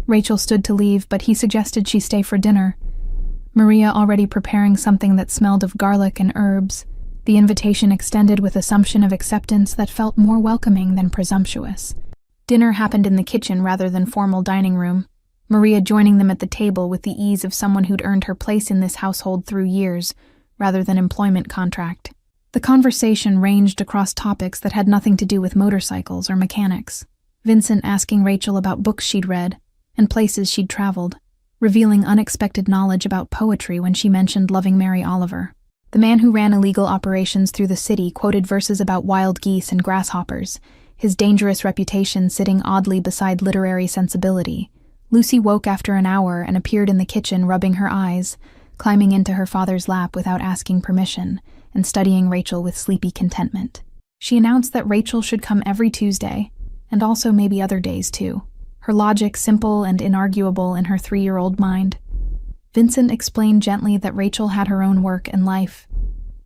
Rachel stood to leave, but he suggested she stay for dinner, Maria already preparing something that smelled of garlic and herbs, the invitation extended with assumption of acceptance that felt more welcoming than presumptuous. Dinner happened in the kitchen rather than formal dining room, Maria joining them at the table with the ease of someone who'd earned her place in this household through years, rather than employment contract. The conversation ranged across topics that had nothing to do with motorcycles or mechanics, Vincent asking Rachel about books she'd read and places she'd traveled, revealing unexpected knowledge about poetry when she mentioned loving Mary Oliver. The man who ran illegal operations through the city quoted verses about wild geese and grasshoppers, his dangerous reputation sitting oddly beside literary sensibility. Lucy woke after an hour and appeared in the kitchen rubbing her eyes, climbing into her father's lap without asking permission, and studying Rachel with sleepy contentment. She announced that Rachel should come every Tuesday, and also maybe other days too, her logic simple and inarguable in her 3-year-old mind. Vincent explained gently that Rachel had her own work and life,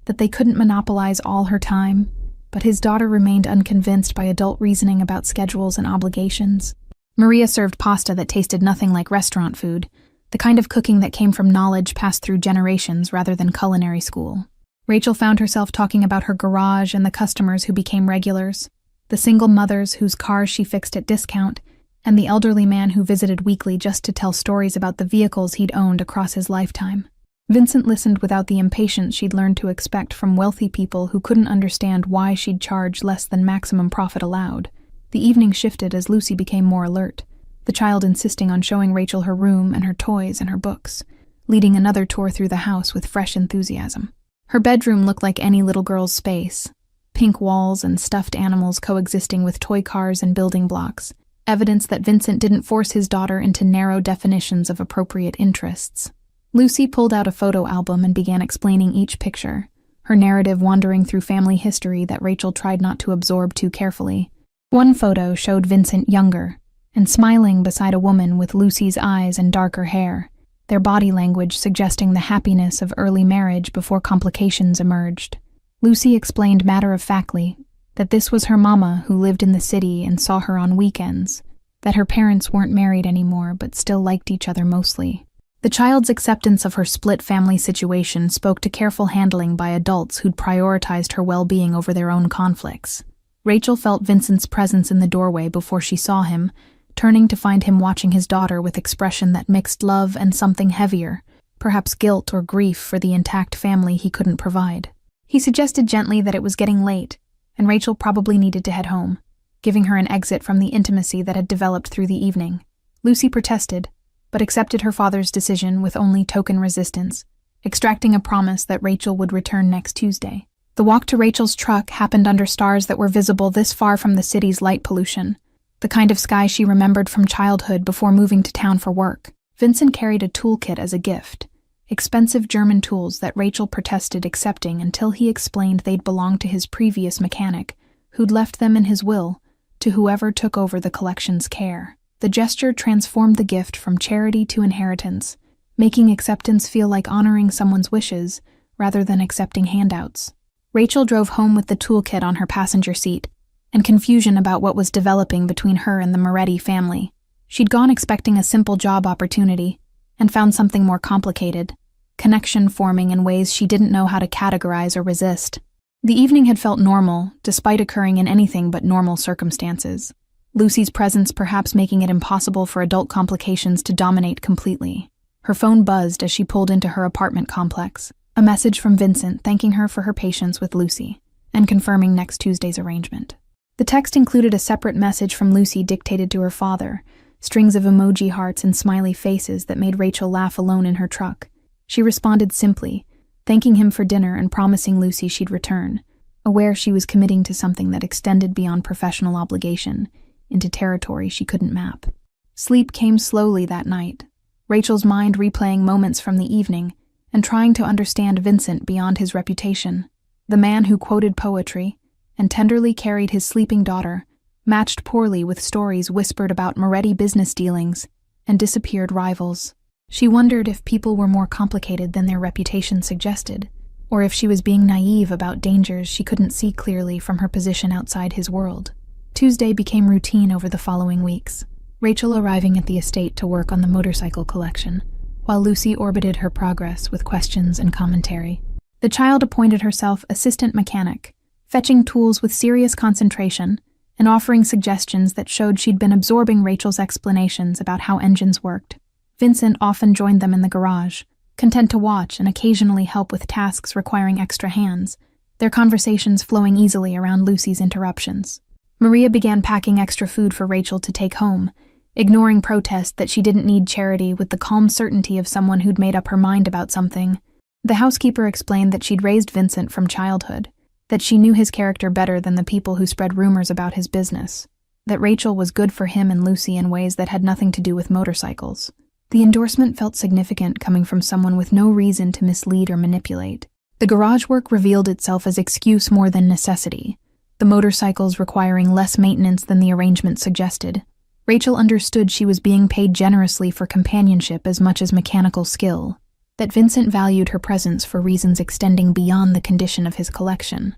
that they couldn't monopolize all her time, but his daughter remained unconvinced by adult reasoning about schedules and obligations. Maria served pasta that tasted nothing like restaurant food, the kind of cooking that came from knowledge passed through generations rather than culinary school. Rachel found herself talking about her garage and the customers who became regulars, the single mothers whose cars she fixed at discount, and the elderly man who visited weekly just to tell stories about the vehicles he'd owned across his lifetime. Vincent listened without the impatience she'd learned to expect from wealthy people who couldn't understand why she'd charge less than maximum profit allowed. The evening shifted as Lucy became more alert, the child insisting on showing Rachel her room and her toys and her books, leading another tour through the house with fresh enthusiasm. Her bedroom looked like any little girl's space, pink walls and stuffed animals coexisting with toy cars and building blocks, evidence that Vincent didn't force his daughter into narrow definitions of appropriate interests. Lucy pulled out a photo album and began explaining each picture, her narrative wandering through family history that Rachel tried not to absorb too carefully. One photo showed Vincent younger, and smiling beside a woman with Lucy's eyes and darker hair, their body language suggesting the happiness of early marriage before complications emerged. Lucy explained matter-of-factly that this was her mama who lived in the city and saw her on weekends, that her parents weren't married anymore but still liked each other mostly. The child's acceptance of her split family situation spoke to careful handling by adults who'd prioritized her well-being over their own conflicts. Rachel felt Vincent's presence in the doorway before she saw him, turning to find him watching his daughter with expression that mixed love and something heavier, perhaps guilt or grief for the intact family he couldn't provide. He suggested gently that it was getting late, and Rachel probably needed to head home, giving her an exit from the intimacy that had developed through the evening. Lucy protested, but accepted her father's decision with only token resistance, extracting a promise that Rachel would return next Tuesday. The walk to Rachel's truck happened under stars that were visible this far from the city's light pollution, the kind of sky she remembered from childhood before moving to town for work. Vincent carried a toolkit as a gift, expensive German tools that Rachel protested accepting until he explained they'd belonged to his previous mechanic, who'd left them in his will, to whoever took over the collection's care. The gesture transformed the gift from charity to inheritance, making acceptance feel like honoring someone's wishes rather than accepting handouts. Rachel drove home with the toolkit on her passenger seat, and confusion about what was developing between her and the Moretti family. She'd gone expecting a simple job opportunity, and found something more complicated, connection forming in ways she didn't know how to categorize or resist. The evening had felt normal, despite occurring in anything but normal circumstances. Lucy's presence perhaps making it impossible for adult complications to dominate completely. Her phone buzzed as she pulled into her apartment complex, a message from Vincent thanking her for her patience with Lucy, and confirming next Tuesday's arrangement. The text included a separate message from Lucy dictated to her father, strings of emoji hearts and smiley faces that made Rachel laugh alone in her truck. She responded simply, thanking him for dinner and promising Lucy she'd return, aware she was committing to something that extended beyond professional obligation, into territory she couldn't map. Sleep came slowly that night, Rachel's mind replaying moments from the evening and trying to understand Vincent beyond his reputation. The man who quoted poetry and tenderly carried his sleeping daughter matched poorly with stories whispered about Moretti business dealings and disappeared rivals. She wondered if people were more complicated than their reputation suggested, or if she was being naive about dangers she couldn't see clearly from her position outside his world. Tuesday became routine over the following weeks, Rachel arriving at the estate to work on the motorcycle collection, while Lucy orbited her progress with questions and commentary. The child appointed herself assistant mechanic, fetching tools with serious concentration and offering suggestions that showed she'd been absorbing Rachel's explanations about how engines worked. Vincent often joined them in the garage, content to watch and occasionally help with tasks requiring extra hands, their conversations flowing easily around Lucy's interruptions. Maria began packing extra food for Rachel to take home, ignoring protest that she didn't need charity with the calm certainty of someone who'd made up her mind about something. The housekeeper explained that she'd raised Vincent from childhood, that she knew his character better than the people who spread rumors about his business, that Rachel was good for him and Lucy in ways that had nothing to do with motorcycles. The endorsement felt significant coming from someone with no reason to mislead or manipulate. The garage work revealed itself as excuse more than necessity, the motorcycles requiring less maintenance than the arrangement suggested. Rachel understood she was being paid generously for companionship as much as mechanical skill, that Vincent valued her presence for reasons extending beyond the condition of his collection.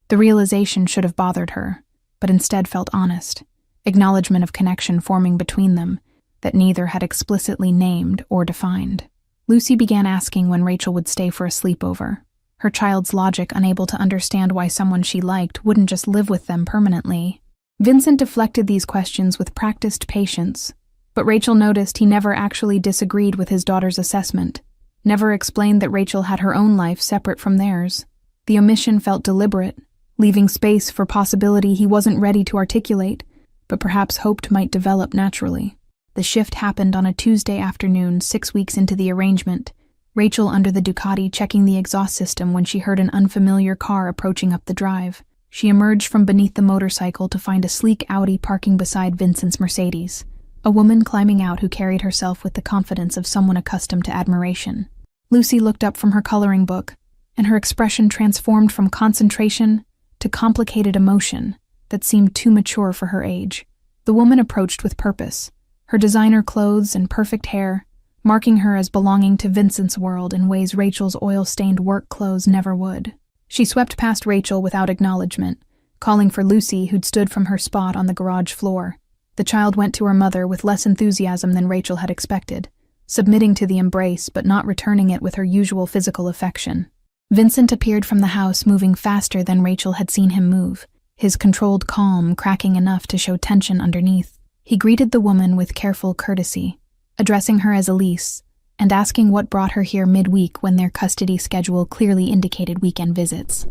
The realization should have bothered her, but instead felt honest, acknowledgement of connection forming between them that neither had explicitly named or defined. Lucy began asking when Rachel would stay for a sleepover, her child's logic unable to understand why someone she liked wouldn't just live with them permanently. Vincent deflected these questions with practiced patience, but Rachel noticed he never actually disagreed with his daughter's assessment, never explained that Rachel had her own life separate from theirs. The omission felt deliberate, leaving space for possibility he wasn't ready to articulate, but perhaps hoped might develop naturally. The shift happened on a Tuesday afternoon, 6 weeks into the arrangement, Rachel under the Ducati checking the exhaust system when she heard an unfamiliar car approaching up the drive. She emerged from beneath the motorcycle to find a sleek Audi parking beside Vincent's Mercedes, a woman climbing out who carried herself with the confidence of someone accustomed to admiration. Lucy looked up from her coloring book, and her expression transformed from concentration to complicated emotion that seemed too mature for her age. The woman approached with purpose, her designer clothes and perfect hair, marking her as belonging to Vincent's world in ways Rachel's oil-stained work clothes never would. She swept past Rachel without acknowledgement, calling for Lucy, who'd stood from her spot on the garage floor. The child went to her mother with less enthusiasm than Rachel had expected, submitting to the embrace but not returning it with her usual physical affection. Vincent appeared from the house moving faster than Rachel had seen him move, his controlled calm cracking enough to show tension underneath. He greeted the woman with careful courtesy, addressing her as Elise, and asking what brought her here midweek when their custody schedule clearly indicated weekend visits.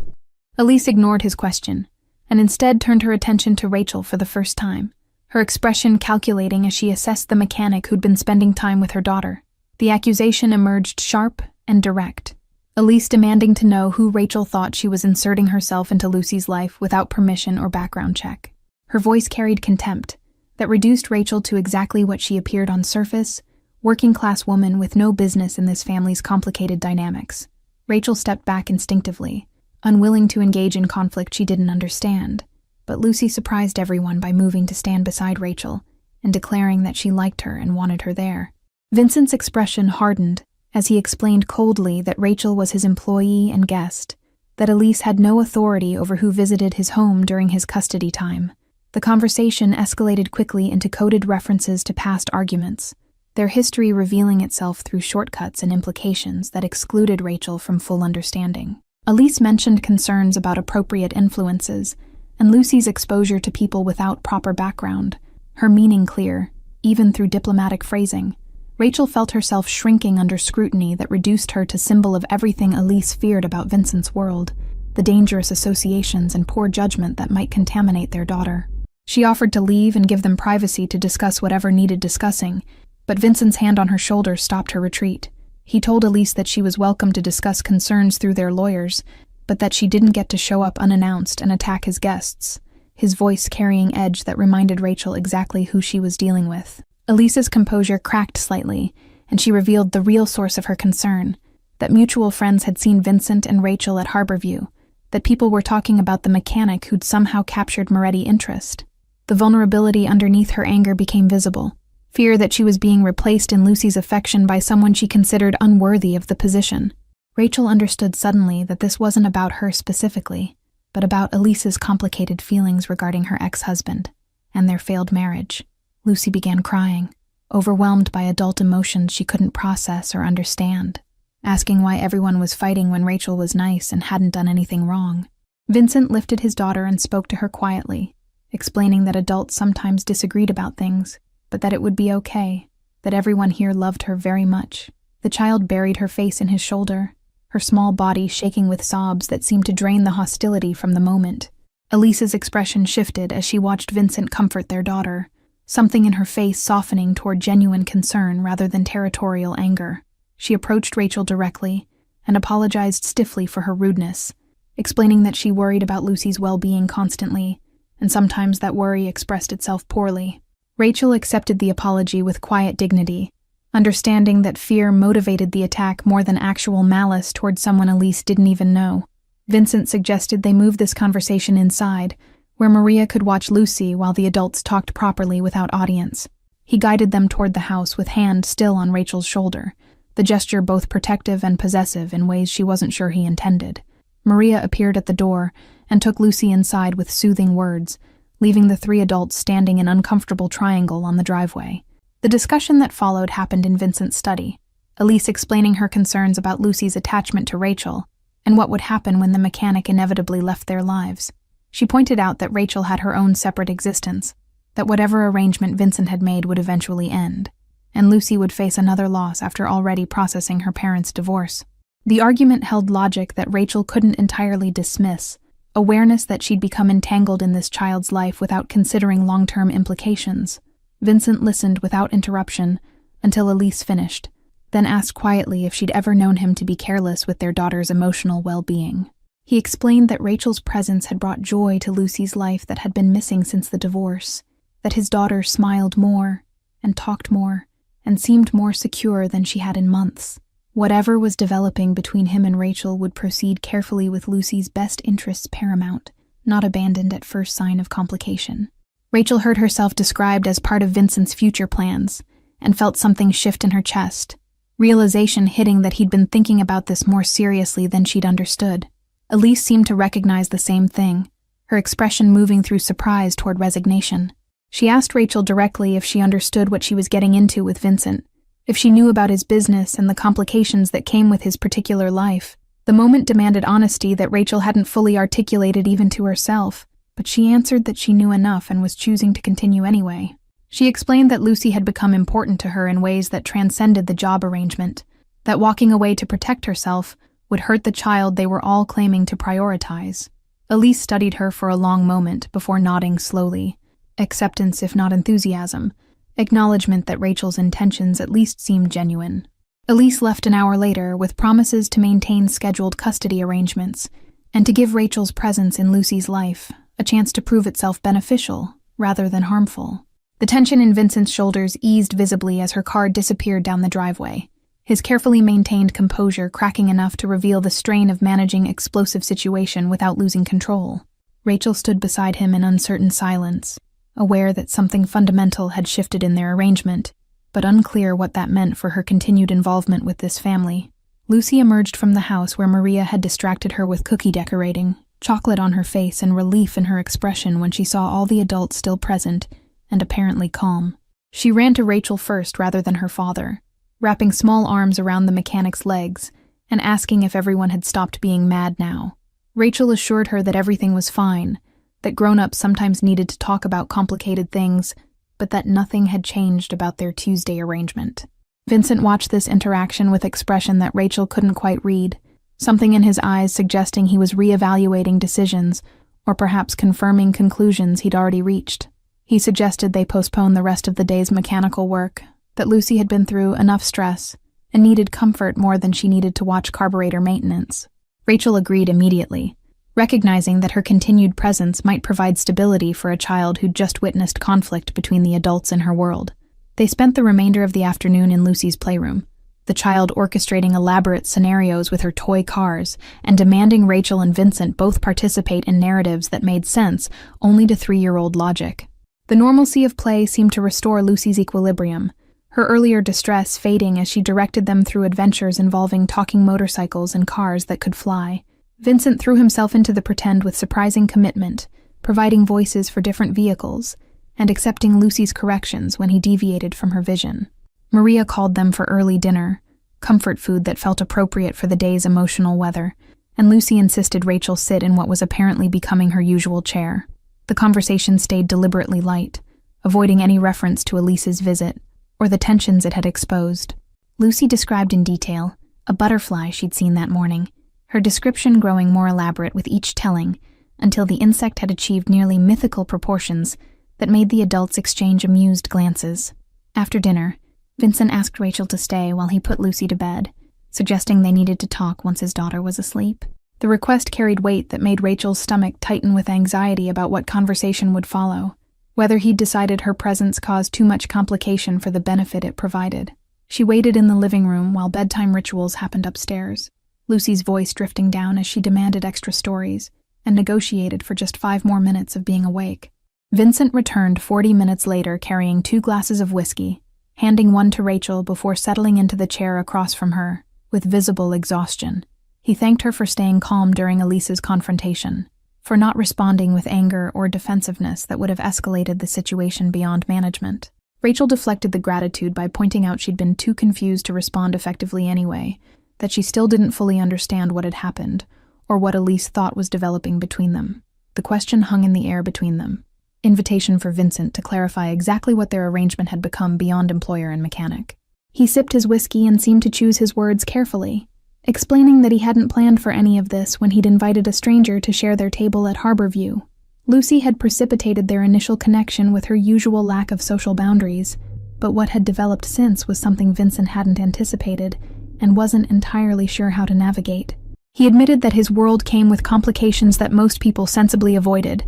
Elise ignored his question, and instead turned her attention to Rachel for the first time, her expression calculating as she assessed the mechanic who'd been spending time with her daughter. The accusation emerged sharp and direct, Elise demanding to know who Rachel thought she was inserting herself into Lucy's life without permission or background check. Her voice carried contempt that reduced Rachel to exactly what she appeared on surface, working-class woman with no business in this family's complicated dynamics. Rachel stepped back instinctively, unwilling to engage in conflict she didn't understand, but Lucy surprised everyone by moving to stand beside Rachel and declaring that she liked her and wanted her there. Vincent's expression hardened as he explained coldly that Rachel was his employee and guest, that Elise had no authority over who visited his home during his custody time. The conversation escalated quickly into coded references to past arguments, their history revealing itself through shortcuts and implications that excluded Rachel from full understanding. Elise mentioned concerns about appropriate influences and Lucy's exposure to people without proper background, her meaning clear, even through diplomatic phrasing. Rachel felt herself shrinking under scrutiny that reduced her to symbol of everything Elise feared about Vincent's world, the dangerous associations and poor judgment that might contaminate their daughter. She offered to leave and give them privacy to discuss whatever needed discussing, but Vincent's hand on her shoulder stopped her retreat. He told Elise that she was welcome to discuss concerns through their lawyers, but that she didn't get to show up unannounced and attack his guests, his voice carrying edge that reminded Rachel exactly who she was dealing with. Elise's composure cracked slightly, and she revealed the real source of her concern, that mutual friends had seen Vincent and Rachel at Harborview, that people were talking about the mechanic who'd somehow captured Moretti's interest. The vulnerability underneath her anger became visible, fear that she was being replaced in Lucy's affection by someone she considered unworthy of the position. Rachel understood suddenly that this wasn't about her specifically, but about Elise's complicated feelings regarding her ex-husband and their failed marriage. Lucy began crying, overwhelmed by adult emotions she couldn't process or understand, asking why everyone was fighting when Rachel was nice and hadn't done anything wrong. Vincent lifted his daughter and spoke to her quietly, explaining that adults sometimes disagreed about things, but that it would be okay, that everyone here loved her very much. The child buried her face in his shoulder, her small body shaking with sobs that seemed to drain the hostility from the moment. Elise's expression shifted as she watched Vincent comfort their daughter, something in her face softening toward genuine concern rather than territorial anger. She approached Rachel directly and apologized stiffly for her rudeness, explaining that she worried about Lucy's well-being constantly, and sometimes that worry expressed itself poorly. Rachel accepted the apology with quiet dignity, understanding that fear motivated the attack more than actual malice toward someone Elise didn't even know. Vincent suggested they move this conversation inside, where Maria could watch Lucy while the adults talked properly without audience. He guided them toward the house with hand still on Rachel's shoulder, the gesture both protective and possessive in ways she wasn't sure he intended. Maria appeared at the door and took Lucy inside with soothing words, leaving the three adults standing in uncomfortable triangle on the driveway. The discussion that followed happened in Vincent's study, Elise explaining her concerns about Lucy's attachment to Rachel and what would happen when the mechanic inevitably left their lives. She pointed out that Rachel had her own separate existence, that whatever arrangement Vincent had made would eventually end, and Lucy would face another loss after already processing her parents' divorce. The argument held logic that Rachel couldn't entirely dismiss, awareness that she'd become entangled in this child's life without considering long-term implications. Vincent listened without interruption until Elise finished, then asked quietly if she'd ever known him to be careless with their daughter's emotional well-being. He explained that Rachel's presence had brought joy to Lucy's life that had been missing since the divorce, that his daughter smiled more and talked more and seemed more secure than she had in months. Whatever was developing between him and Rachel would proceed carefully with Lucy's best interests paramount, not abandoned at first sign of complication. Rachel heard herself described as part of Vincent's future plans and felt something shift in her chest, realization hitting that he'd been thinking about this more seriously than she'd understood. Elise seemed to recognize the same thing, her expression moving through surprise toward resignation. She asked Rachel directly if she understood what she was getting into with Vincent, if she knew about his business and the complications that came with his particular life. The moment demanded honesty that Rachel hadn't fully articulated even to herself, but she answered that she knew enough and was choosing to continue anyway. She explained that Lucy had become important to her in ways that transcended the job arrangement, that walking away to protect herself would hurt the child they were all claiming to prioritize. Elise studied her for a long moment before nodding slowly. Acceptance, if not enthusiasm. Acknowledgement that Rachel's intentions at least seemed genuine. Elise left an hour later with promises to maintain scheduled custody arrangements and to give Rachel's presence in Lucy's life a chance to prove itself beneficial rather than harmful. The tension in Vincent's shoulders eased visibly as her car disappeared down the driveway, his carefully maintained composure cracking enough to reveal the strain of managing explosive situation without losing control. Rachel stood beside him in uncertain silence, aware that something fundamental had shifted in their arrangement, but unclear what that meant for her continued involvement with this family. Lucy emerged from the house where Maria had distracted her with cookie decorating, chocolate on her face and relief in her expression when she saw all the adults still present and apparently calm. She ran to Rachel first rather than her father, wrapping small arms around the mechanic's legs and asking if everyone had stopped being mad now. Rachel assured her that everything was fine, that grown-ups sometimes needed to talk about complicated things, but that nothing had changed about their Tuesday arrangement. Vincent watched this interaction with expression that Rachel couldn't quite read, something in his eyes suggesting he was re-evaluating decisions or perhaps confirming conclusions he'd already reached. He suggested they postpone the rest of the day's mechanical work, that Lucy had been through enough stress and needed comfort more than she needed to watch carburetor maintenance. Rachel agreed immediately, recognizing that her continued presence might provide stability for a child who'd just witnessed conflict between the adults in her world. They spent the remainder of the afternoon in Lucy's playroom, the child orchestrating elaborate scenarios with her toy cars and demanding Rachel and Vincent both participate in narratives that made sense only to 3-year-old logic. The normalcy of play seemed to restore Lucy's equilibrium, her earlier distress fading as she directed them through adventures involving talking motorcycles and cars that could fly. Vincent threw himself into the pretend with surprising commitment, providing voices for different vehicles, and accepting Lucy's corrections when he deviated from her vision. Maria called them for early dinner, comfort food that felt appropriate for the day's emotional weather, and Lucy insisted Rachel sit in what was apparently becoming her usual chair. The conversation stayed deliberately light, avoiding any reference to Elise's visit or the tensions it had exposed. Lucy described in detail a butterfly she'd seen that morning, her description growing more elaborate with each telling until the insect had achieved nearly mythical proportions that made the adults exchange amused glances. After dinner, Vincent asked Rachel to stay while he put Lucy to bed, suggesting they needed to talk once his daughter was asleep. The request carried weight that made Rachel's stomach tighten with anxiety about what conversation would follow, whether he'd decided her presence caused too much complication for the benefit it provided. She waited in the living room while bedtime rituals happened upstairs, Lucy's voice drifting down as she demanded extra stories and negotiated for just 5 more minutes of being awake. Vincent returned 40 minutes later carrying 2 glasses of whiskey, handing one to Rachel before settling into the chair across from her, with visible exhaustion. He thanked her for staying calm during Elise's confrontation, for not responding with anger or defensiveness that would have escalated the situation beyond management. Rachel deflected the gratitude by pointing out she'd been too confused to respond effectively anyway, that she still didn't fully understand what had happened, or what Elise thought was developing between them. The question hung in the air between them. Invitation for Vincent to clarify exactly what their arrangement had become beyond employer and mechanic. He sipped his whiskey and seemed to choose his words carefully, explaining that he hadn't planned for any of this when he'd invited a stranger to share their table at Harborview. Lucy had precipitated their initial connection with her usual lack of social boundaries, but what had developed since was something Vincent hadn't anticipated and wasn't entirely sure how to navigate. He admitted that his world came with complications that most people sensibly avoided,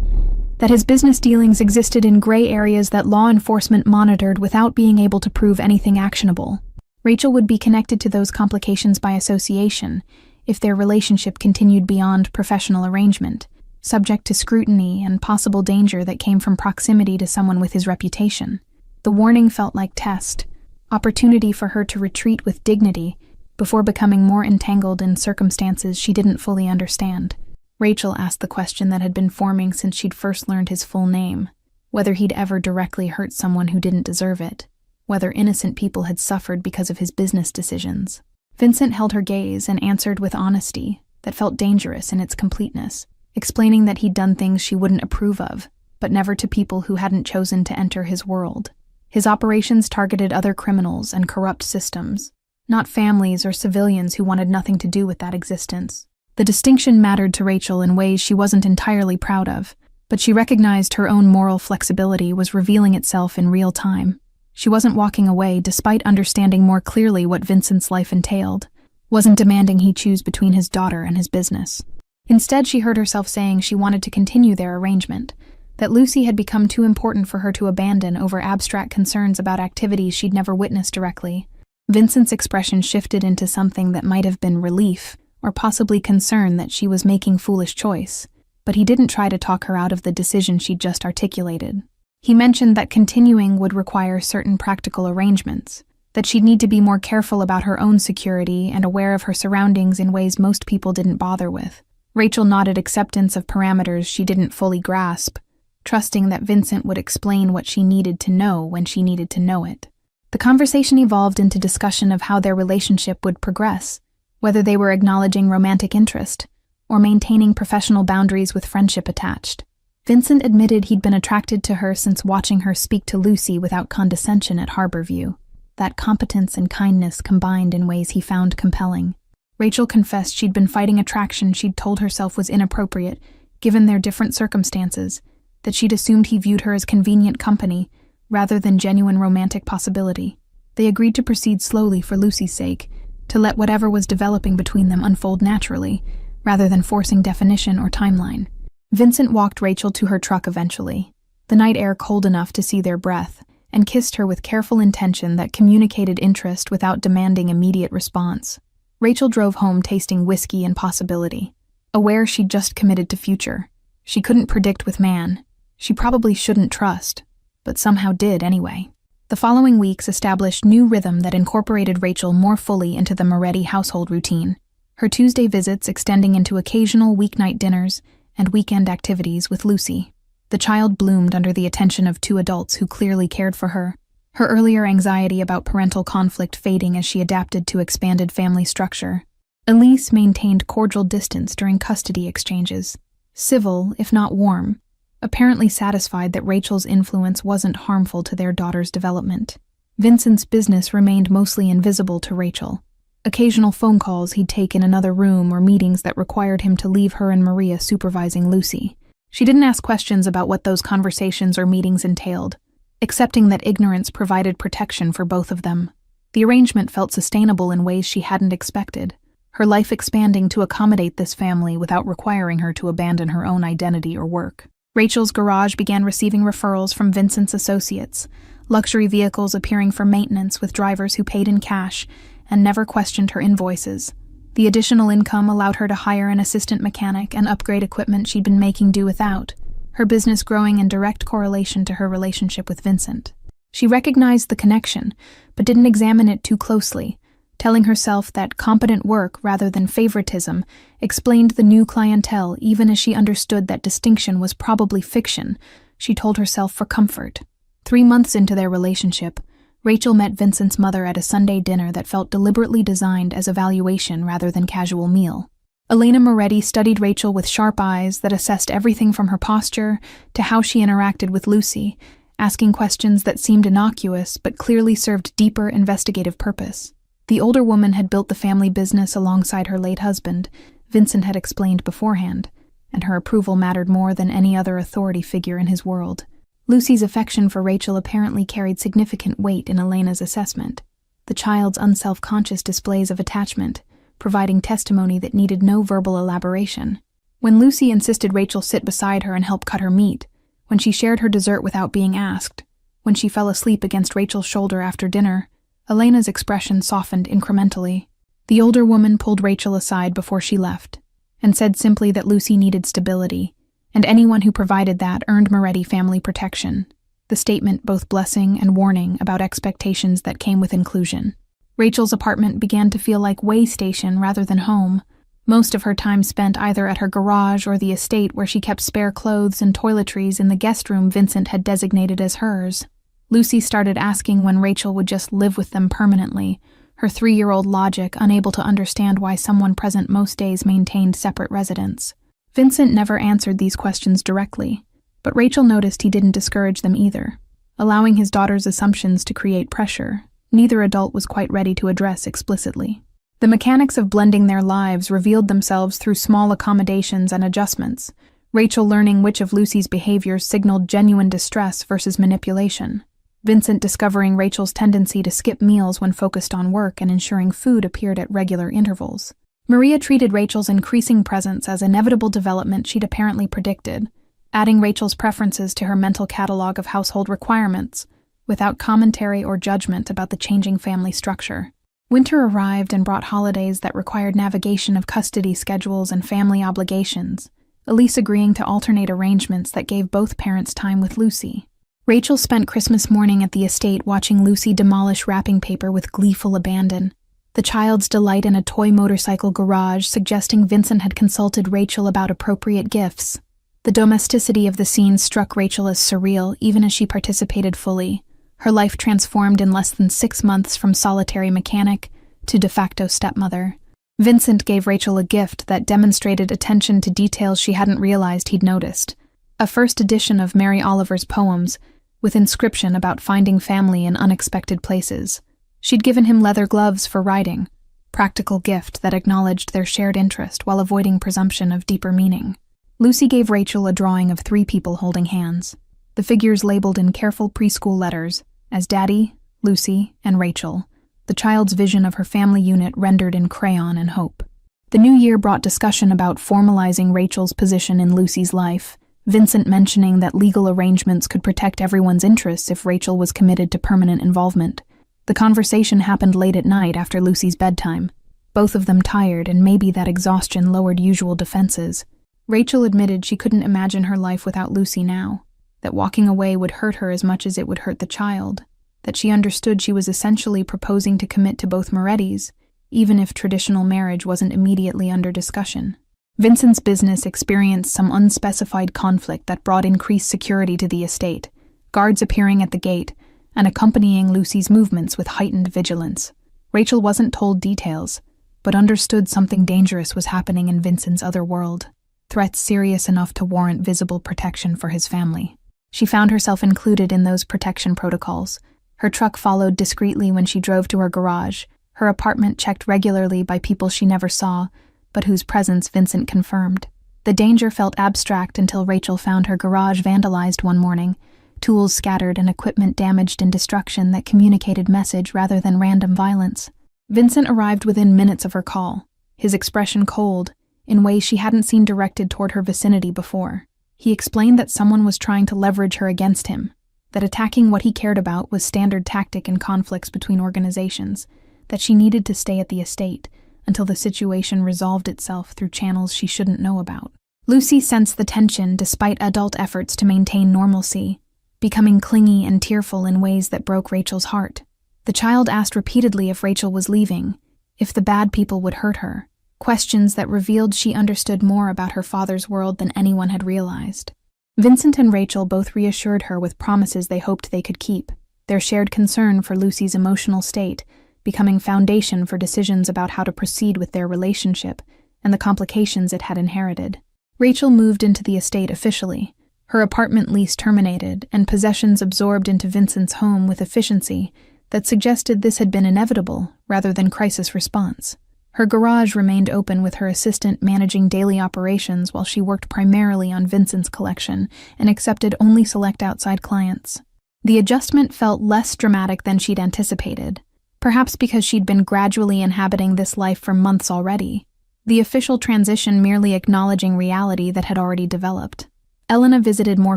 that his business dealings existed in gray areas that law enforcement monitored without being able to prove anything actionable. Rachel would be connected to those complications by association if their relationship continued beyond professional arrangement, subject to scrutiny and possible danger that came from proximity to someone with his reputation. The warning felt like test, opportunity for her to retreat with dignity before becoming more entangled in circumstances she didn't fully understand. Rachel asked the question that had been forming since she'd first learned his full name, whether he'd ever directly hurt someone who didn't deserve it, whether innocent people had suffered because of his business decisions. Vincent held her gaze and answered with honesty that felt dangerous in its completeness, explaining that he'd done things she wouldn't approve of, but never to people who hadn't chosen to enter his world. His operations targeted other criminals and corrupt systems, not families or civilians who wanted nothing to do with that existence. The distinction mattered to Rachel in ways she wasn't entirely proud of, but she recognized her own moral flexibility was revealing itself in real time. She wasn't walking away despite understanding more clearly what Vincent's life entailed, wasn't demanding he choose between his daughter and his business. Instead, she heard herself saying she wanted to continue their arrangement, that Lucy had become too important for her to abandon over abstract concerns about activities she'd never witnessed directly. Vincent's expression shifted into something that might have been relief, or possibly concern that she was making foolish choice, but he didn't try to talk her out of the decision she'd just articulated. He mentioned that continuing would require certain practical arrangements, that she'd need to be more careful about her own security and aware of her surroundings in ways most people didn't bother with. Rachel nodded acceptance of parameters she didn't fully grasp, trusting that Vincent would explain what she needed to know when she needed to know it. The conversation evolved into discussion of how their relationship would progress, whether they were acknowledging romantic interest or maintaining professional boundaries with friendship attached. Vincent admitted he'd been attracted to her since watching her speak to Lucy without condescension at Harborview, that competence and kindness combined in ways he found compelling. Rachel confessed she'd been fighting attraction she'd told herself was inappropriate, given their different circumstances, that she'd assumed he viewed her as convenient company, rather than genuine romantic possibility. They agreed to proceed slowly for Lucy's sake, to let whatever was developing between them unfold naturally, rather than forcing definition or timeline. Vincent walked Rachel to her truck eventually, the night air cold enough to see their breath, and kissed her with careful intention that communicated interest without demanding immediate response. Rachel drove home tasting whiskey and possibility, aware she'd just committed to future. She couldn't predict with man. She probably shouldn't trust, but somehow did anyway. The following weeks established new rhythm that incorporated Rachel more fully into the Moretti household routine, her Tuesday visits extending into occasional weeknight dinners and weekend activities with Lucy. The child bloomed under the attention of two adults who clearly cared for her, her earlier anxiety about parental conflict fading as she adapted to expanded family structure. Elise maintained cordial distance during custody exchanges, civil, if not warm, apparently satisfied that Rachel's influence wasn't harmful to their daughter's development. Vincent's business remained mostly invisible to Rachel. Occasional phone calls he'd take in another room or meetings that required him to leave her and Maria supervising Lucy. She didn't ask questions about what those conversations or meetings entailed, accepting that ignorance provided protection for both of them. The arrangement felt sustainable in ways she hadn't expected, her life expanding to accommodate this family without requiring her to abandon her own identity or work. Rachel's garage began receiving referrals from Vincent's associates, luxury vehicles appearing for maintenance with drivers who paid in cash and never questioned her invoices. The additional income allowed her to hire an assistant mechanic and upgrade equipment she'd been making do without, her business growing in direct correlation to her relationship with Vincent. She recognized the connection, but didn't examine it too closely, telling herself that competent work rather than favoritism explained the new clientele even as she understood that distinction was probably fiction, she told herself for comfort. 3 months into their relationship, Rachel met Vincent's mother at a Sunday dinner that felt deliberately designed as evaluation rather than casual meal. Elena Moretti studied Rachel with sharp eyes that assessed everything from her posture to how she interacted with Lucy, asking questions that seemed innocuous but clearly served deeper investigative purpose. The older woman had built the family business alongside her late husband, Vincent had explained beforehand, and her approval mattered more than any other authority figure in his world. Lucy's affection for Rachel apparently carried significant weight in Elena's assessment, the child's unself-conscious displays of attachment, providing testimony that needed no verbal elaboration. When Lucy insisted Rachel sit beside her and help cut her meat, when she shared her dessert without being asked, when she fell asleep against Rachel's shoulder after dinner, Elena's expression softened incrementally. The older woman pulled Rachel aside before she left, and said simply that Lucy needed stability, and anyone who provided that earned Moretti family protection, the statement both blessing and warning about expectations that came with inclusion. Rachel's apartment began to feel like way station rather than home, most of her time spent either at her garage or the estate where she kept spare clothes and toiletries in the guest room Vincent had designated as hers. Lucy started asking when Rachel would just live with them permanently, her 3-year-old logic unable to understand why someone present most days maintained separate residence. Vincent never answered these questions directly, but Rachel noticed he didn't discourage them either, allowing his daughter's assumptions to create pressure neither adult was quite ready to address explicitly. The mechanics of blending their lives revealed themselves through small accommodations and adjustments, Rachel learning which of Lucy's behaviors signaled genuine distress versus manipulation, Vincent discovering Rachel's tendency to skip meals when focused on work and ensuring food appeared at regular intervals. Maria treated Rachel's increasing presence as inevitable development she'd apparently predicted, adding Rachel's preferences to her mental catalog of household requirements, without commentary or judgment about the changing family structure. Winter arrived and brought holidays that required navigation of custody schedules and family obligations, Elise agreeing to alternate arrangements that gave both parents time with Lucy. Rachel spent Christmas morning at the estate watching Lucy demolish wrapping paper with gleeful abandon, the child's delight in a toy motorcycle garage suggesting Vincent had consulted Rachel about appropriate gifts. The domesticity of the scene struck Rachel as surreal even as she participated fully, her life transformed in less than 6 months from solitary mechanic to de facto stepmother. Vincent gave Rachel a gift that demonstrated attention to details she hadn't realized he'd noticed, a first edition of Mary Oliver's poems, with inscription about finding family in unexpected places. She'd given him leather gloves for writing, practical gift that acknowledged their shared interest while avoiding presumption of deeper meaning. Lucy gave Rachel a drawing of 3 people holding hands, the figures labeled in careful preschool letters as Daddy, Lucy, and Rachel, the child's vision of her family unit rendered in crayon and hope. The new year brought discussion about formalizing Rachel's position in Lucy's life, Vincent mentioning that legal arrangements could protect everyone's interests if Rachel was committed to permanent involvement. The conversation happened late at night after Lucy's bedtime, both of them tired, and maybe that exhaustion lowered usual defenses. Rachel admitted she couldn't imagine her life without Lucy now, that walking away would hurt her as much as it would hurt the child, that she understood she was essentially proposing to commit to both Morettis, even if traditional marriage wasn't immediately under discussion. Vincent's business experienced some unspecified conflict that brought increased security to the estate, guards appearing at the gate and accompanying Lucy's movements with heightened vigilance. Rachel wasn't told details, but understood something dangerous was happening in Vincent's other world, threats serious enough to warrant visible protection for his family. She found herself included in those protection protocols. Her truck followed discreetly when she drove to her garage, her apartment checked regularly by people she never saw, but whose presence Vincent confirmed. The danger felt abstract until Rachel found her garage vandalized one morning, tools scattered and equipment damaged in destruction that communicated message rather than random violence. Vincent arrived within minutes of her call, his expression cold, in ways she hadn't seen directed toward her vicinity before. He explained that someone was trying to leverage her against him, that attacking what he cared about was standard tactic in conflicts between organizations, that she needed to stay at the estate until the situation resolved itself through channels she shouldn't know about. Lucy sensed the tension despite adult efforts to maintain normalcy, becoming clingy and tearful in ways that broke Rachel's heart. The child asked repeatedly if Rachel was leaving, if the bad people would hurt her, questions that revealed she understood more about her father's world than anyone had realized. Vincent and Rachel both reassured her with promises they hoped they could keep, their shared concern for Lucy's emotional state becoming foundation for decisions about how to proceed with their relationship and the complications it had inherited. Rachel moved into the estate officially, her apartment lease terminated and possessions absorbed into Vincent's home with efficiency that suggested this had been inevitable rather than crisis response. Her garage remained open with her assistant managing daily operations while she worked primarily on Vincent's collection and accepted only select outside clients. The adjustment felt less dramatic than she'd anticipated, perhaps because she'd been gradually inhabiting this life for months already. The official transition merely acknowledging reality that had already developed. Elena visited more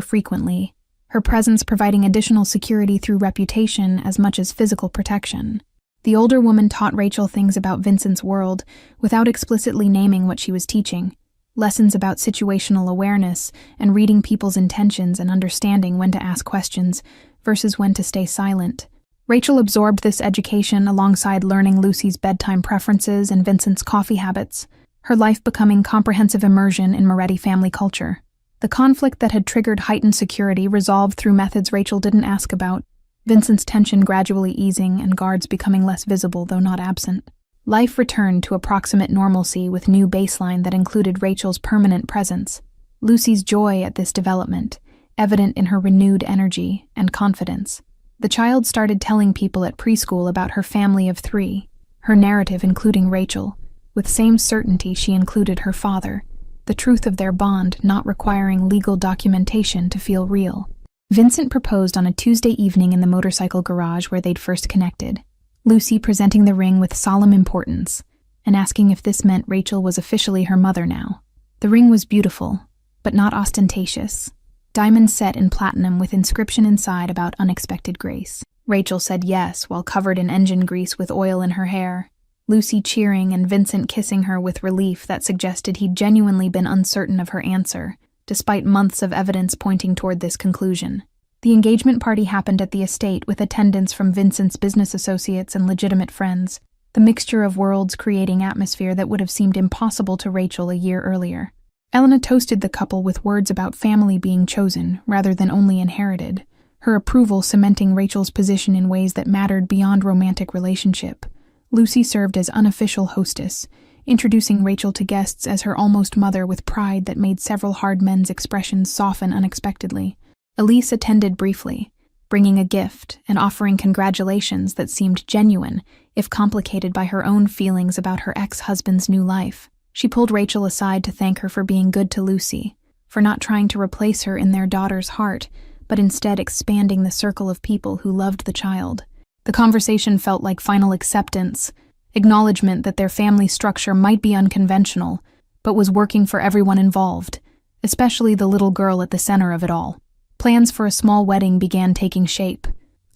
frequently, her presence providing additional security through reputation as much as physical protection. The older woman taught Rachel things about Vincent's world without explicitly naming what she was teaching, lessons about situational awareness and reading people's intentions and understanding when to ask questions versus when to stay silent. Rachel absorbed this education alongside learning Lucy's bedtime preferences and Vincent's coffee habits, her life becoming comprehensive immersion in Moretti family culture. The conflict that had triggered heightened security resolved through methods Rachel didn't ask about, Vincent's tension gradually easing and guards becoming less visible though not absent. Life returned to approximate normalcy with new baseline that included Rachel's permanent presence, Lucy's joy at this development, evident in her renewed energy and confidence. The child started telling people at preschool about her family of 3, her narrative including Rachel, with same certainty she included her father, the truth of their bond not requiring legal documentation to feel real. Vincent proposed on a Tuesday evening in the motorcycle garage where they'd first connected, Lucy presenting the ring with solemn importance and asking if this meant Rachel was officially her mother now. The ring was beautiful, but not ostentatious. Diamond set in platinum with inscription inside about unexpected grace. Rachel said yes while covered in engine grease with oil in her hair, Lucy cheering and Vincent kissing her with relief that suggested he'd genuinely been uncertain of her answer, despite months of evidence pointing toward this conclusion. The engagement party happened at the estate with attendance from Vincent's business associates and legitimate friends, the mixture of worlds creating atmosphere that would have seemed impossible to Rachel a year earlier. Elena toasted the couple with words about family being chosen rather than only inherited, her approval cementing Rachel's position in ways that mattered beyond romantic relationship. Lucy served as unofficial hostess, introducing Rachel to guests as her almost mother with pride that made several hard men's expressions soften unexpectedly. Elise attended briefly, bringing a gift and offering congratulations that seemed genuine, if complicated by her own feelings about her ex-husband's new life. She pulled Rachel aside to thank her for being good to Lucy, for not trying to replace her in their daughter's heart, but instead expanding the circle of people who loved the child. The conversation felt like final acceptance, acknowledgement that their family structure might be unconventional, but was working for everyone involved, especially the little girl at the center of it all. Plans for a small wedding began taking shape,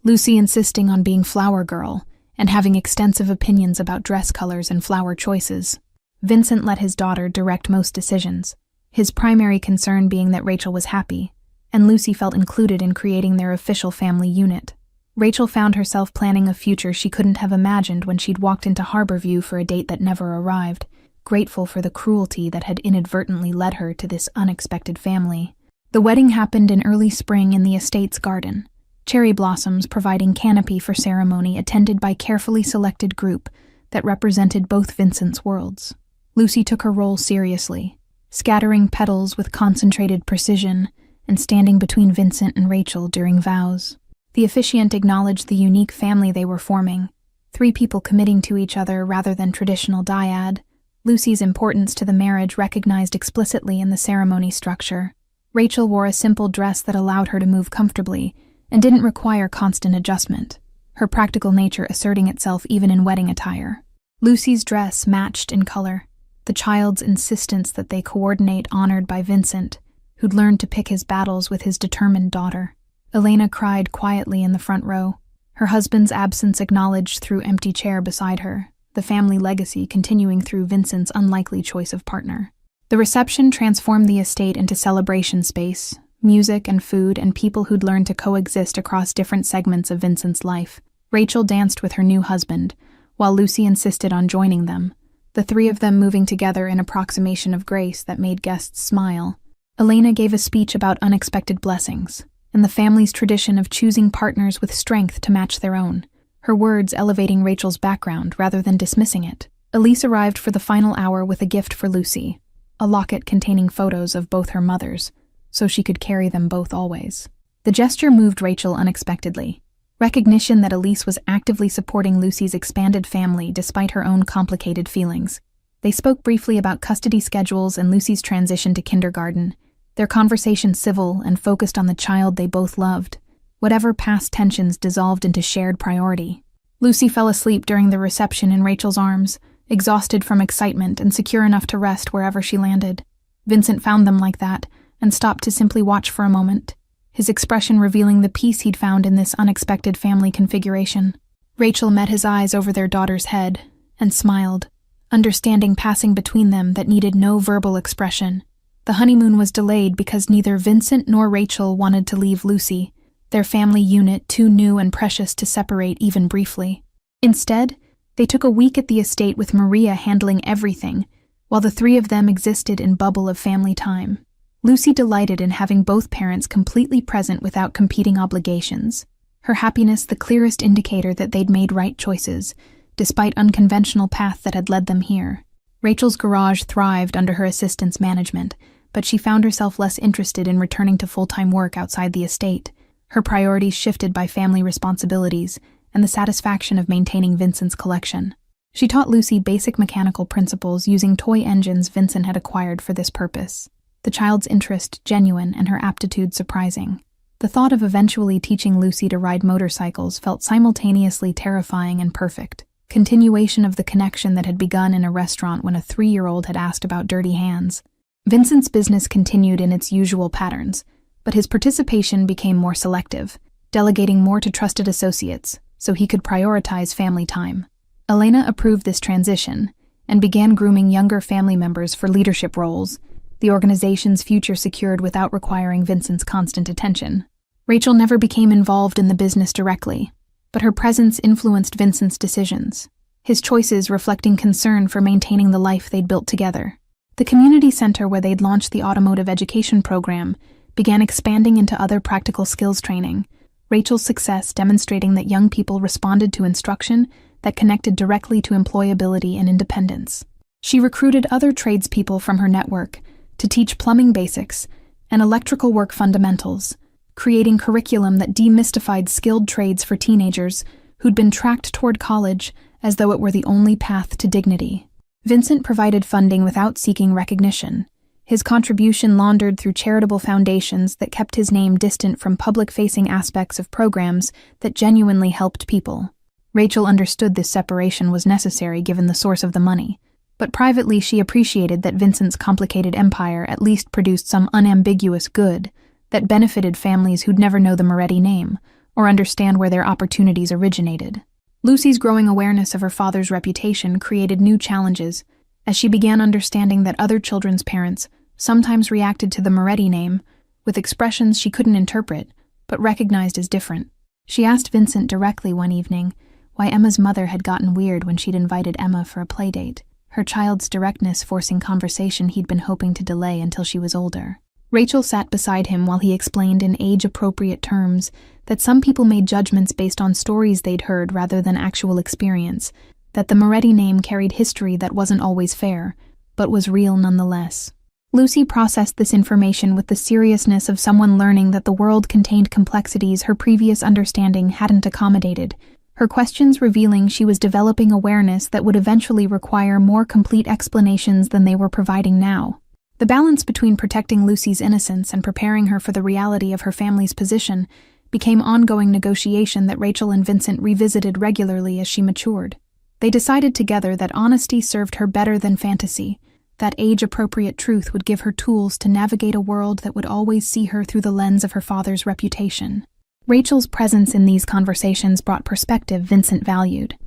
Lucy insisting on being flower girl and having extensive opinions about dress colors and flower choices. Vincent let his daughter direct most decisions, his primary concern being that Rachel was happy, and Lucy felt included in creating their official family unit. Rachel found herself planning a future she couldn't have imagined when she'd walked into Harborview for a date that never arrived, grateful for the cruelty that had inadvertently led her to this unexpected family. The wedding happened in early spring in the estate's garden, cherry blossoms providing canopy for ceremony attended by carefully selected group that represented both Vincent's worlds. Lucy took her role seriously, scattering petals with concentrated precision and standing between Vincent and Rachel during vows. The officiant acknowledged the unique family they were forming, 3 people committing to each other rather than traditional dyad, Lucy's importance to the marriage recognized explicitly in the ceremony structure. Rachel wore a simple dress that allowed her to move comfortably and didn't require constant adjustment, her practical nature asserting itself even in wedding attire. Lucy's dress matched in color, the child's insistence that they coordinate honored by Vincent, who'd learned to pick his battles with his determined daughter. Elena cried quietly in the front row, her husband's absence acknowledged through empty chair beside her, the family legacy continuing through Vincent's unlikely choice of partner. The reception transformed the estate into celebration space, music and food and people who'd learned to coexist across different segments of Vincent's life. Rachel danced with her new husband, while Lucy insisted on joining them, the 3 of them moving together in approximation of grace that made guests smile. Elena gave a speech about unexpected blessings, and the family's tradition of choosing partners with strength to match their own, her words elevating Rachel's background rather than dismissing it. Elise arrived for the final hour with a gift for Lucy, a locket containing photos of both her mothers, so she could carry them both always. The gesture moved Rachel unexpectedly. recognition that Elise was actively supporting Lucy's expanded family despite her own complicated feelings. They spoke briefly about custody schedules and Lucy's transition to kindergarten, their conversation civil and focused on the child they both loved. Whatever past tensions dissolved into shared priority. Lucy fell asleep during the reception in Rachel's arms, exhausted from excitement and secure enough to rest wherever she landed. Vincent found them like that and stopped to simply watch for a moment, his expression revealing the peace he'd found in this unexpected family configuration. Rachel met his eyes over their daughter's head and smiled, understanding passing between them that needed no verbal expression. The honeymoon was delayed because neither Vincent nor Rachel wanted to leave Lucy, their family unit too new and precious to separate even briefly. Instead, they took a week at the estate with Maria handling everything, while the three of them existed in bubble of family time. Lucy delighted in having both parents completely present without competing obligations, her happiness the clearest indicator that they'd made right choices, despite unconventional path that had led them here. Rachel's garage thrived under her assistant's management, but she found herself less interested in returning to full-time work outside the estate. Her priorities shifted by family responsibilities and the satisfaction of maintaining Vincent's collection. She taught Lucy basic mechanical principles using toy engines Vincent had acquired for this purpose, the child's interest genuine and her aptitude surprising. The thought of eventually teaching Lucy to ride motorcycles felt simultaneously terrifying and perfect, continuation of the connection that had begun in a restaurant when a 3-year-old had asked about dirty hands. Vincent's business continued in its usual patterns, but his participation became more selective, delegating more to trusted associates so he could prioritize family time. Elena approved this transition and began grooming younger family members for leadership roles, the organization's future secured without requiring Vincent's constant attention. Rachel never became involved in the business directly, but her presence influenced Vincent's decisions, his choices reflecting concern for maintaining the life they'd built together. The community center where they'd launched the automotive education program began expanding into other practical skills training, Rachel's success demonstrating that young people responded to instruction that connected directly to employability and independence. She recruited other tradespeople from her network to teach plumbing basics and electrical work fundamentals, creating curriculum that demystified skilled trades for teenagers who'd been tracked toward college as though it were the only path to dignity. Vincent provided funding without seeking recognition, his contribution laundered through charitable foundations that kept his name distant from public-facing aspects of programs that genuinely helped people. Rachel understood this separation was necessary given the source of the money, but privately she appreciated that Vincent's complicated empire at least produced some unambiguous good that benefited families who'd never know the Moretti name or understand where their opportunities originated. Lucy's growing awareness of her father's reputation created new challenges as she began understanding that other children's parents sometimes reacted to the Moretti name with expressions she couldn't interpret but recognized as different. She asked Vincent directly one evening why Emma's mother had gotten weird when she'd invited Emma for a playdate, her child's directness forcing conversation he'd been hoping to delay until she was older. Rachel sat beside him while he explained in age-appropriate terms that some people made judgments based on stories they'd heard rather than actual experience, that the Moretti name carried history that wasn't always fair, but was real nonetheless. Lucy processed this information with the seriousness of someone learning that the world contained complexities her previous understanding hadn't accommodated, her questions revealing she was developing awareness that would eventually require more complete explanations than they were providing now. The balance between protecting Lucy's innocence and preparing her for the reality of her family's position became ongoing negotiation that Rachel and Vincent revisited regularly as she matured. They decided together that honesty served her better than fantasy, that age-appropriate truth would give her tools to navigate a world that would always see her through the lens of her father's reputation. Rachel's presence in these conversations brought perspective Vincent valued,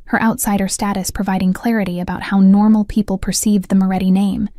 her outsider status providing clarity about how normal people perceived the Moretti name,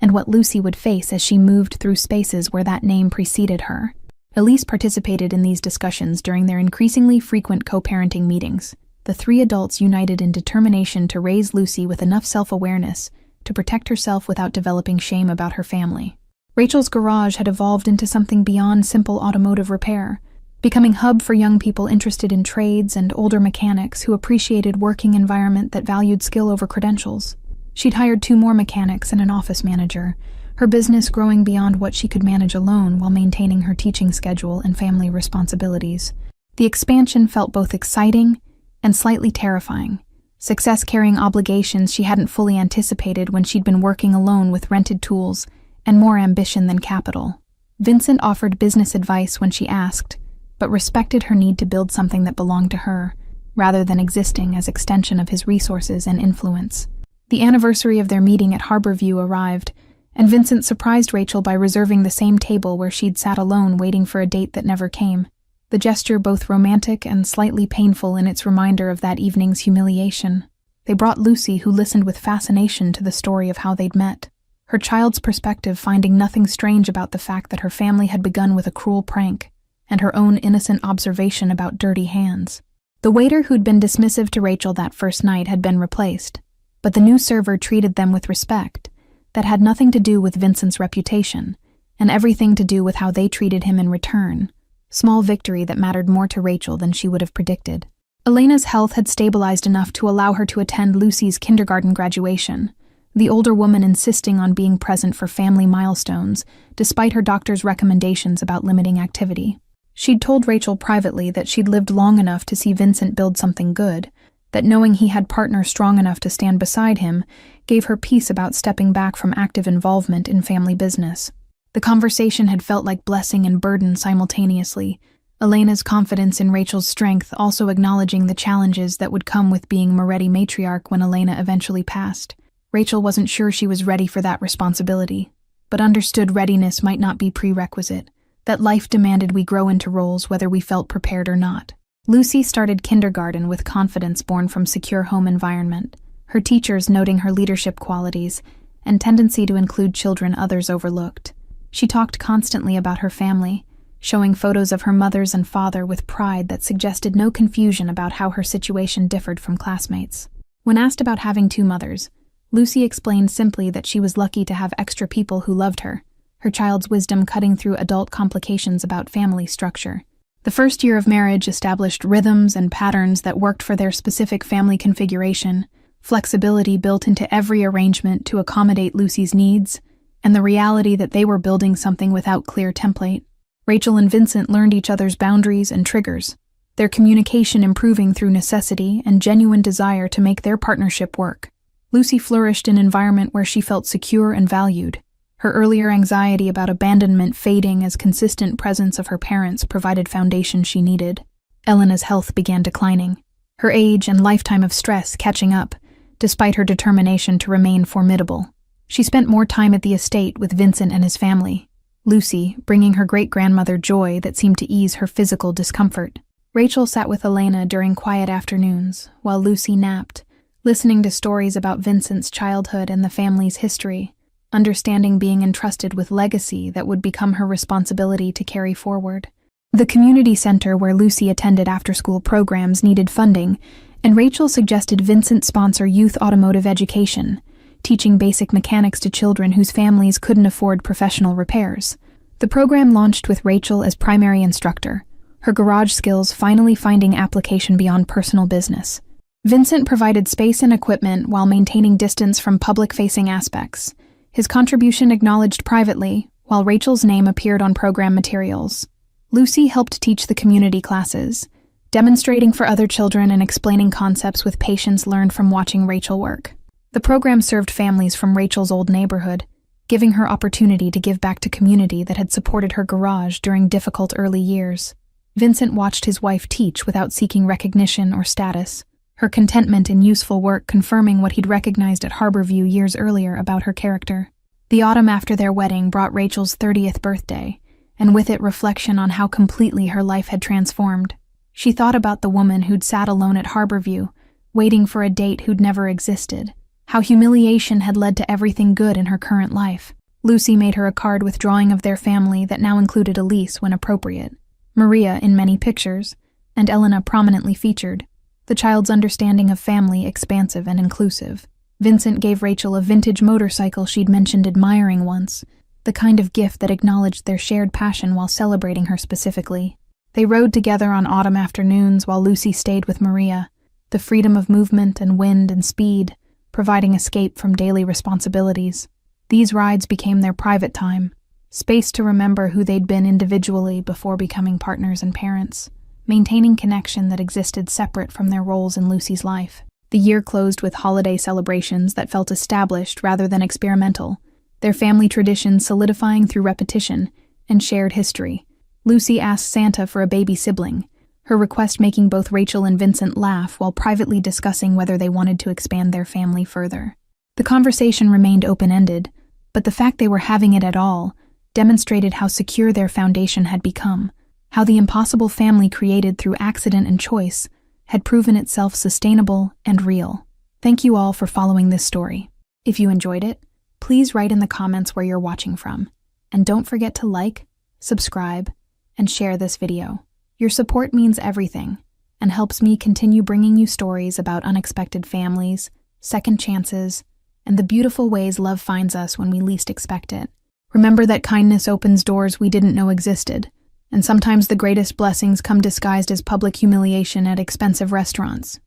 and what Lucy would face as she moved through spaces where that name preceded her. Elise participated in these discussions during their increasingly frequent co-parenting meetings. The three adults united in determination to raise Lucy with enough self-awareness to protect herself without developing shame about her family. Rachel's garage had evolved into something beyond simple automotive repair, becoming a hub for young people interested in trades and older mechanics who appreciated working environment that valued skill over credentials. She'd hired 2 more mechanics and an office manager, her business growing beyond what she could manage alone while maintaining her teaching schedule and family responsibilities. The expansion felt both exciting and slightly terrifying. Success carrying obligations she hadn't fully anticipated when she'd been working alone with rented tools and more ambition than capital. Vincent offered business advice when she asked, but respected her need to build something that belonged to her, rather than existing as extension of his resources and influence. The anniversary of their meeting at Harborview arrived, and Vincent surprised Rachel by reserving the same table where she'd sat alone waiting for a date that never came. The gesture both romantic and slightly painful in its reminder of that evening's humiliation. They brought Lucy, who listened with fascination to the story of how they'd met, her child's perspective finding nothing strange about the fact that her family had begun with a cruel prank, and her own innocent observation about dirty hands. The waiter who'd been dismissive to Rachel that first night had been replaced, but the new server treated them with respect that had nothing to do with Vincent's reputation, and everything to do with how they treated him in return. Small victory that mattered more to Rachel than she would have predicted. Elena's health had stabilized enough to allow her to attend Lucy's kindergarten graduation, the older woman insisting on being present for family milestones, despite her doctor's recommendations about limiting activity. She'd told Rachel privately that she'd lived long enough to see Vincent build something good, that knowing he had partners strong enough to stand beside him gave her peace about stepping back from active involvement in family business. The conversation had felt like blessing and burden simultaneously, Elena's confidence in Rachel's strength also acknowledging the challenges that would come with being Moretti matriarch when Elena eventually passed. Rachel wasn't sure she was ready for that responsibility, but understood readiness might not be prerequisite, that life demanded we grow into roles whether we felt prepared or not. Lucy started kindergarten with confidence born from secure home environment, her teachers noting her leadership qualities and tendency to include children others overlooked. She talked constantly about her family, showing photos of her mothers and father with pride that suggested no confusion about how her situation differed from classmates. When asked about having two mothers, Lucy explained simply that she was lucky to have extra people who loved her, her child's wisdom cutting through adult complications about family structure. The first year of marriage established rhythms and patterns that worked for their specific family configuration, flexibility built into every arrangement to accommodate Lucy's needs, and the reality that they were building something without clear template. Rachel and Vincent learned each other's boundaries and triggers, their communication improving through necessity and genuine desire to make their partnership work. Lucy flourished in an environment where she felt secure and valued, her earlier anxiety about abandonment fading as consistent presence of her parents provided foundation she needed. Elena's health began declining, her age and lifetime of stress catching up, despite her determination to remain formidable. She spent more time at the estate with Vincent and his family, Lucy bringing her great-grandmother joy that seemed to ease her physical discomfort. Rachel sat with Elena during quiet afternoons, while Lucy napped, listening to stories about Vincent's childhood and the family's history, understanding being entrusted with legacy that would become her responsibility to carry forward. The community center where Lucy attended after-school programs needed funding, and Rachel suggested Vincent sponsor youth automotive education, teaching basic mechanics to children whose families couldn't afford professional repairs. The program launched with Rachel as primary instructor, her garage skills finally finding application beyond personal business. Vincent provided space and equipment while maintaining distance from public-facing aspects, his contribution acknowledged privately, while Rachel's name appeared on program materials. Lucy helped teach the community classes, demonstrating for other children and explaining concepts with patience learned from watching Rachel work. The program served families from Rachel's old neighborhood, giving her opportunity to give back to community that had supported her garage during difficult early years. Vincent watched his wife teach without seeking recognition or status, her contentment in useful work confirming what he'd recognized at Harborview years earlier about her character. The autumn after their wedding brought Rachel's 30th birthday, and with it reflection on how completely her life had transformed. She thought about the woman who'd sat alone at Harborview, waiting for a date who'd never existed, how humiliation had led to everything good in her current life. Lucy made her a card with drawing of their family that now included Elise when appropriate, Maria in many pictures, and Elena prominently featured, the child's understanding of family expansive and inclusive. Vincent gave Rachel a vintage motorcycle she'd mentioned admiring once, the kind of gift that acknowledged their shared passion while celebrating her specifically. They rode together on autumn afternoons while Lucy stayed with Maria, the freedom of movement and wind and speed, providing escape from daily responsibilities. These rides became their private time, space to remember who they'd been individually before becoming partners and parents. maintaining connection that existed separate from their roles in Lucy's life. The year closed with holiday celebrations that felt established rather than experimental, their family traditions solidifying through repetition and shared history. Lucy asked Santa for a baby sibling, her request making both Rachel and Vincent laugh while privately discussing whether they wanted to expand their family further. The conversation remained open-ended, but the fact they were having it at all demonstrated how secure their foundation had become, how the impossible family created through accident and choice had proven itself sustainable and real. Thank you all for following this story. If you enjoyed it, please write in the comments where you're watching from, and don't forget to like, subscribe, and share this video. Your support means everything and helps me continue bringing you stories about unexpected families, second chances, and the beautiful ways love finds us when we least expect it. Remember that kindness opens doors we didn't know existed, and sometimes the greatest blessings come disguised as public humiliation at expensive restaurants.